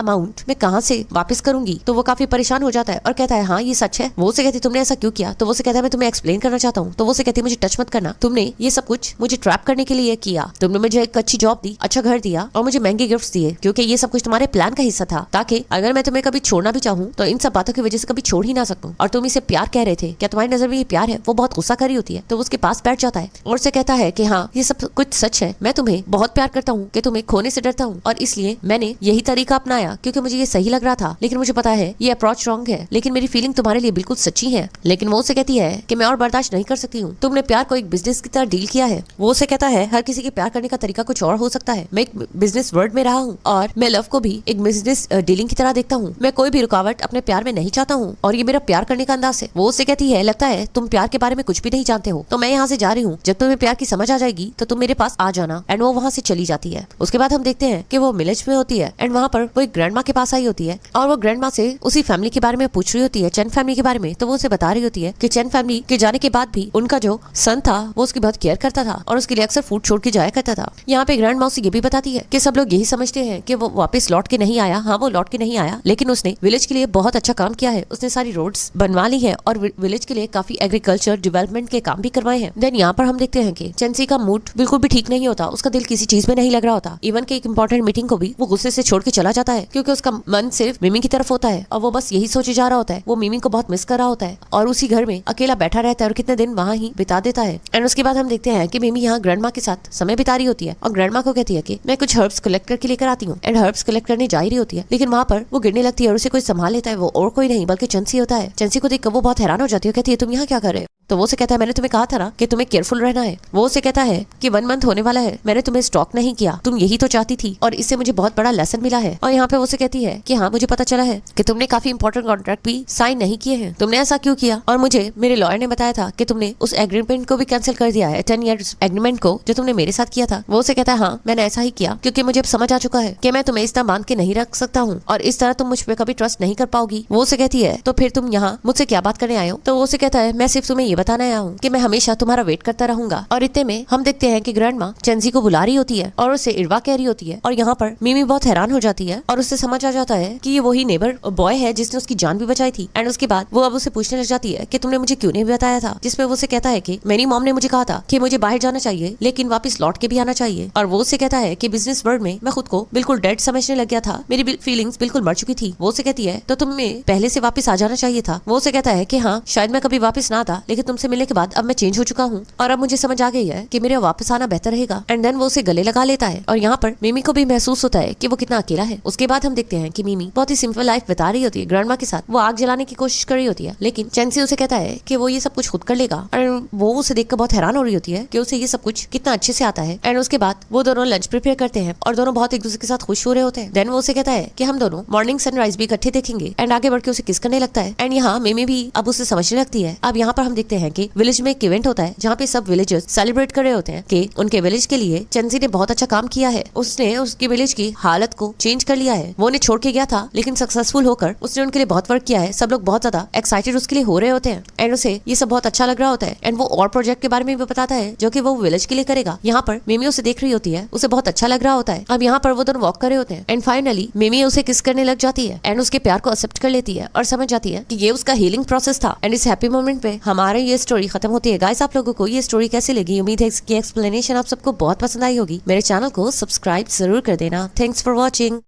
अमाउंट मैं कहाँ से वापस करूंगी। तो वो काफी परेशान हो जाता है और कहता है हाँ ये सच है। वो उसे कहती तुमने ऐसा क्यों किया। तो वो उसे कहता है मैं तुम्हें एक्सप्लेन करना चाहता हूँ। तो वो उसे कहती है मुझे टच मत करना, तुमने ये सब कुछ मुझे ट्रैप करने के लिए किया। तुमने मुझे एक अच्छी जॉब दी, अच्छा घर दिया और मुझे महंगे गिफ्ट्स दिए क्योंकि ये सब कुछ तुम्हारे प्लान का हिस्सा था ताकि अगर मैं तुम्हें कभी छोड़ना भी चाहूँ तो इन सब बातों की वजह से कभी छोड़ ही ना सकूं। और तुम इसे प्यार कह रहे थे, क्या तुम्हारी नजर में ये प्यार है? वो बहुत गुस्सा कर रही होती है। तो उसके पास बैठ जाता है और उसे कहता है कि हाँ ये सब कुछ सच है, मैं तुम्हें बहुत प्यार करता हूँ कि तुम्हें खोने से डरता हूँ और इसलिए मैंने यही तरीका अपनाया क्योंकि मुझे ये सही लग रहा था। लेकिन मुझे पता है ये अप्रोच रॉन्ग है, लेकिन मेरी फीलिंग तुम्हारे लिए बिल्कुल सच्ची है। लेकिन वो उसे कहती है कि मैं और बर्दाश्त नहीं कर सकती हूँ, तुमने प्यार को एक बिजनेस की तरह डील किया है। वो उसे कहता है हर किसी के प्यार करने का तरीका कुछ और हो सकता है। मैं एक बिजनेस वर्ल्ड में रहा हूँ और मैं लव को भी एक बिजनेस डीलिंग की तरह देखता हूँ, मैं कोई भी रुकावट अपने प्यार में नहीं चाहता हूँ और ये मेरा प्यार करने का अंदाज है। वो उससे कहती है, लगता है तुम प्यार के बारे में कुछ भी नहीं जानते हो, तो मैं यहाँ से जा रही हूँ, जब तुम्हें प्यार की समझ आ जाएगी तो तुम मेरे पास आ जाना। एंड वो वहाँ से चली जाती है। उसके बाद हम देखते हैं कि वो विलेज में होती है एंड वहाँ पर वो एक ग्रैंड माँ के पास आई होती है और वो ग्रैंड माँ से उसी फैमिली के बारे में पूछ रही होती है, चैन फैमिली के बारे में। तो वो उसे बता रही होती है कि चैन फैमिली के जाने के बाद भी उनका जो सन था वो उसकी बहुत केयर करता था और उसके लिए अक्सर फूड छोड़ के जाया करता था। यहाँ पे ग्रैंड माँ उसे ये भी बताती है कि सब लोग यही समझते हैं कि वो वापस लौट के नहीं आया। हाँ, वो लौट के नहीं आया, लेकिन उसने विलेज के लिए बहुत अच्छा काम किया है। उसने सारी रोड्स बनवा ली है और विलेज के लिए काफी एग्रीकल्चर डेवलपमेंट के काम भी करवाए हैं। देन यहाँ पर हम देखते हैं कि चेंसी का मूड बिल्कुल भी ठीक नहीं होता, उसका दिल किसी चीज में नहीं लग रहा होता। इवन के एक इंपॉर्टेंट मीटिंग को भी वो गुस्से से छोड़ के चला जाता है क्योंकि उसका मन सिर्फ मिमी की तरफ होता है और वो बस यही सोचे जा रहा होता है। वो मिमी को बहुत मिस कर रहा होता है और उसी घर में अकेला बैठा रहता है और कितने दिन वहाँ ही बिता देता है। एंड उसके बाद हम देखते हैं कि मिमी यहाँ ग्रैंड माँ के साथ समय बिता रही होती है और ग्रैंड माँ को कहती है कि मैं कुछ हर्ब्स कलेक्ट करके लेकर आती हूँ। एंड हर्ब्स कलेक्ट करने जा रही होती है, लेकिन वहाँ पर वो गिरने लगती है और उसे कोई संभाल लेता है। वो और कोई नहीं बल्कि चेंसी होता है। चेंसी को देखकर वो बहुत हैरान हो जाती है, कहती है तुम यहाँ क्या कर रहे हो? तो वो से कहता है, मैंने तुम्हें कहा था ना कि तुम्हें केयरफुल रहना है। वो उसे कहता है कि 1 मंथ होने वाला है, मैंने तुम्हें स्टॉक नहीं किया, तुम यही तो चाहती थी और इससे मुझे बहुत बड़ा लेसन मिला है। और यहाँ पे वो से कहती है कि हाँ, मुझे पता चला है कि तुमने काफी इंपॉर्टेंट कॉन्ट्रैक्ट भी साइन नहीं किए हैं। तुमने ऐसा क्यों किया? और मुझे मेरे लॉयर ने बताया था कि तुमने उस एग्रीमेंट को भी कैंसिल कर दिया है, 10 ईयर्स एग्रीमेंट को जो तुमने मेरे साथ किया था। वो उसे कहता है, हाँ, मैंने ऐसा ही किया क्योंकि मुझे अब समझ आ चुका है कि मैं तुम्हें इस तरह बांध के नहीं रख सकता हूँ और इस तरह तुम मुझ पर कभी ट्रस्ट नहीं कर पाओगी। वो उसे कहती है, तो फिर तुम यहाँ मुझसे क्या बात करने आए हो? तो वो उसे कहता है, मैं सिर्फ तुम्हें ये बताना आया हूँ कि मैं हमेशा तुम्हारा वेट करता रहूंगा। और इतने में हम देखते हैं कि ग्रैंड माँ चेंसी को बुला रही होती है और उसे इरवा कह रही होती है और यहाँ पर मिमी बहुत हैरान हो जाती है और उससे समझ आ जाता है कि ये वही नेबर बॉय है जिसने उसकी जान भी बचाई थी। एंड उसके बाद वो अब उसे पूछने लग जाती है कि तुमने मुझे क्यों नहीं बताया था, जिसमें वो उसे कहता है कि मेरी मॉम ने मुझे कहा था कि मुझे बाहर जाना चाहिए लेकिन वापस लौट के भी आना चाहिए। और वो उसे कहता है कि बिजनेस वर्ल्ड में मैं खुद को बिल्कुल डेड समझने लग गया था, मेरी फीलिंग्स बिल्कुल मर चुकी थी। वो उसे कहती है, तो तुम्हें पहले से वापस आ जाना चाहिए था। वो उसे कहता है कि हाँ, शायद मैं कभी वापस ना आता, लेकिन तुमसे मिलने के बाद अब मैं चेंज हो चुका हूँ और अब मुझे समझ आ गई है कि मेरे वापस आना बेहतर रहेगा। एंड देन वो उसे गले लगा लेता है और यहाँ पर मिमी को भी महसूस होता है कि वो कितना अकेला है। उसके बाद हम देखते हैं कि मिमी बहुत ही सिंपल लाइफ बिता रही होती है ग्रैंड माँ के साथ। वो आग जलाने की कोशिश कर रही होती है, लेकिन चेंसी उसे कहता है कि वो ये सब कुछ खुद कर लेगा और वो उसे देखकर बहुत हैरान हो रही होती है कि उसे ये सब कुछ कितना अच्छे से आता है। एंड उसके बाद वो दोनों लंच प्रिपेयर करते हैं और दोनों बहुत एक दूसरे के साथ खुश हो रहे होते हैं। देन वो उसे कहता है कि हम दोनों मॉर्निंग सनराइज भी इकट्ठे देखेंगे एंड आगे बढ़ के उसे किस करने लगता है। एंड यहाँ मिमी भी अब उसे समझने लगती है। अब यहाँ पर हम देखते हैं कि विलेज में एक इवेंट होता है जहाँ पे सब विलेजर्स सेलिब्रेट कर रहे होते हैं कि उनके विलेज के लिए चेंसी ने बहुत अच्छा काम किया है। उसने उसके विलेज की हालत को चेंज कर लिया है। वो उन्हें छोड़ के गया था लेकिन सक्सेसफुल होकर उसने उनके लिए बहुत वर्क किया है। सब लोग बहुत ज्यादा एक्साइटेड उसके लिए हो रहे होते हैं एंड उसे ये सब बहुत अच्छा लग रहा होता है। एंड वो और प्रोजेक्ट के बारे में भी बताता है जो कि वो विलेज के लिए करेगा। यहाँ पर मिमी उसे देख रही होती है, उसे बहुत अच्छा लग रहा होता है। अब यहाँ पर वो दोनों वॉक कर रहे होते हैं एंड फाइनली मिमी उसे किस करने लग जाती है एंड उसके प्यार को एक्सेप्ट कर लेती है और समझ जाती है कि ये उसका हीलिंग प्रोसेस था। एंड इस हैप्पी मोमेंट पे हमारी ये स्टोरी खत्म होती है। गाइस, आप लोगों को ये स्टोरी कैसी लगी? उम्मीद है इसकी एक्सप्लेनेशन आप सबको बहुत पसंद आई होगी। मेरे चैनल को सब्सक्राइब जरूर कर देना। Thanks for watching.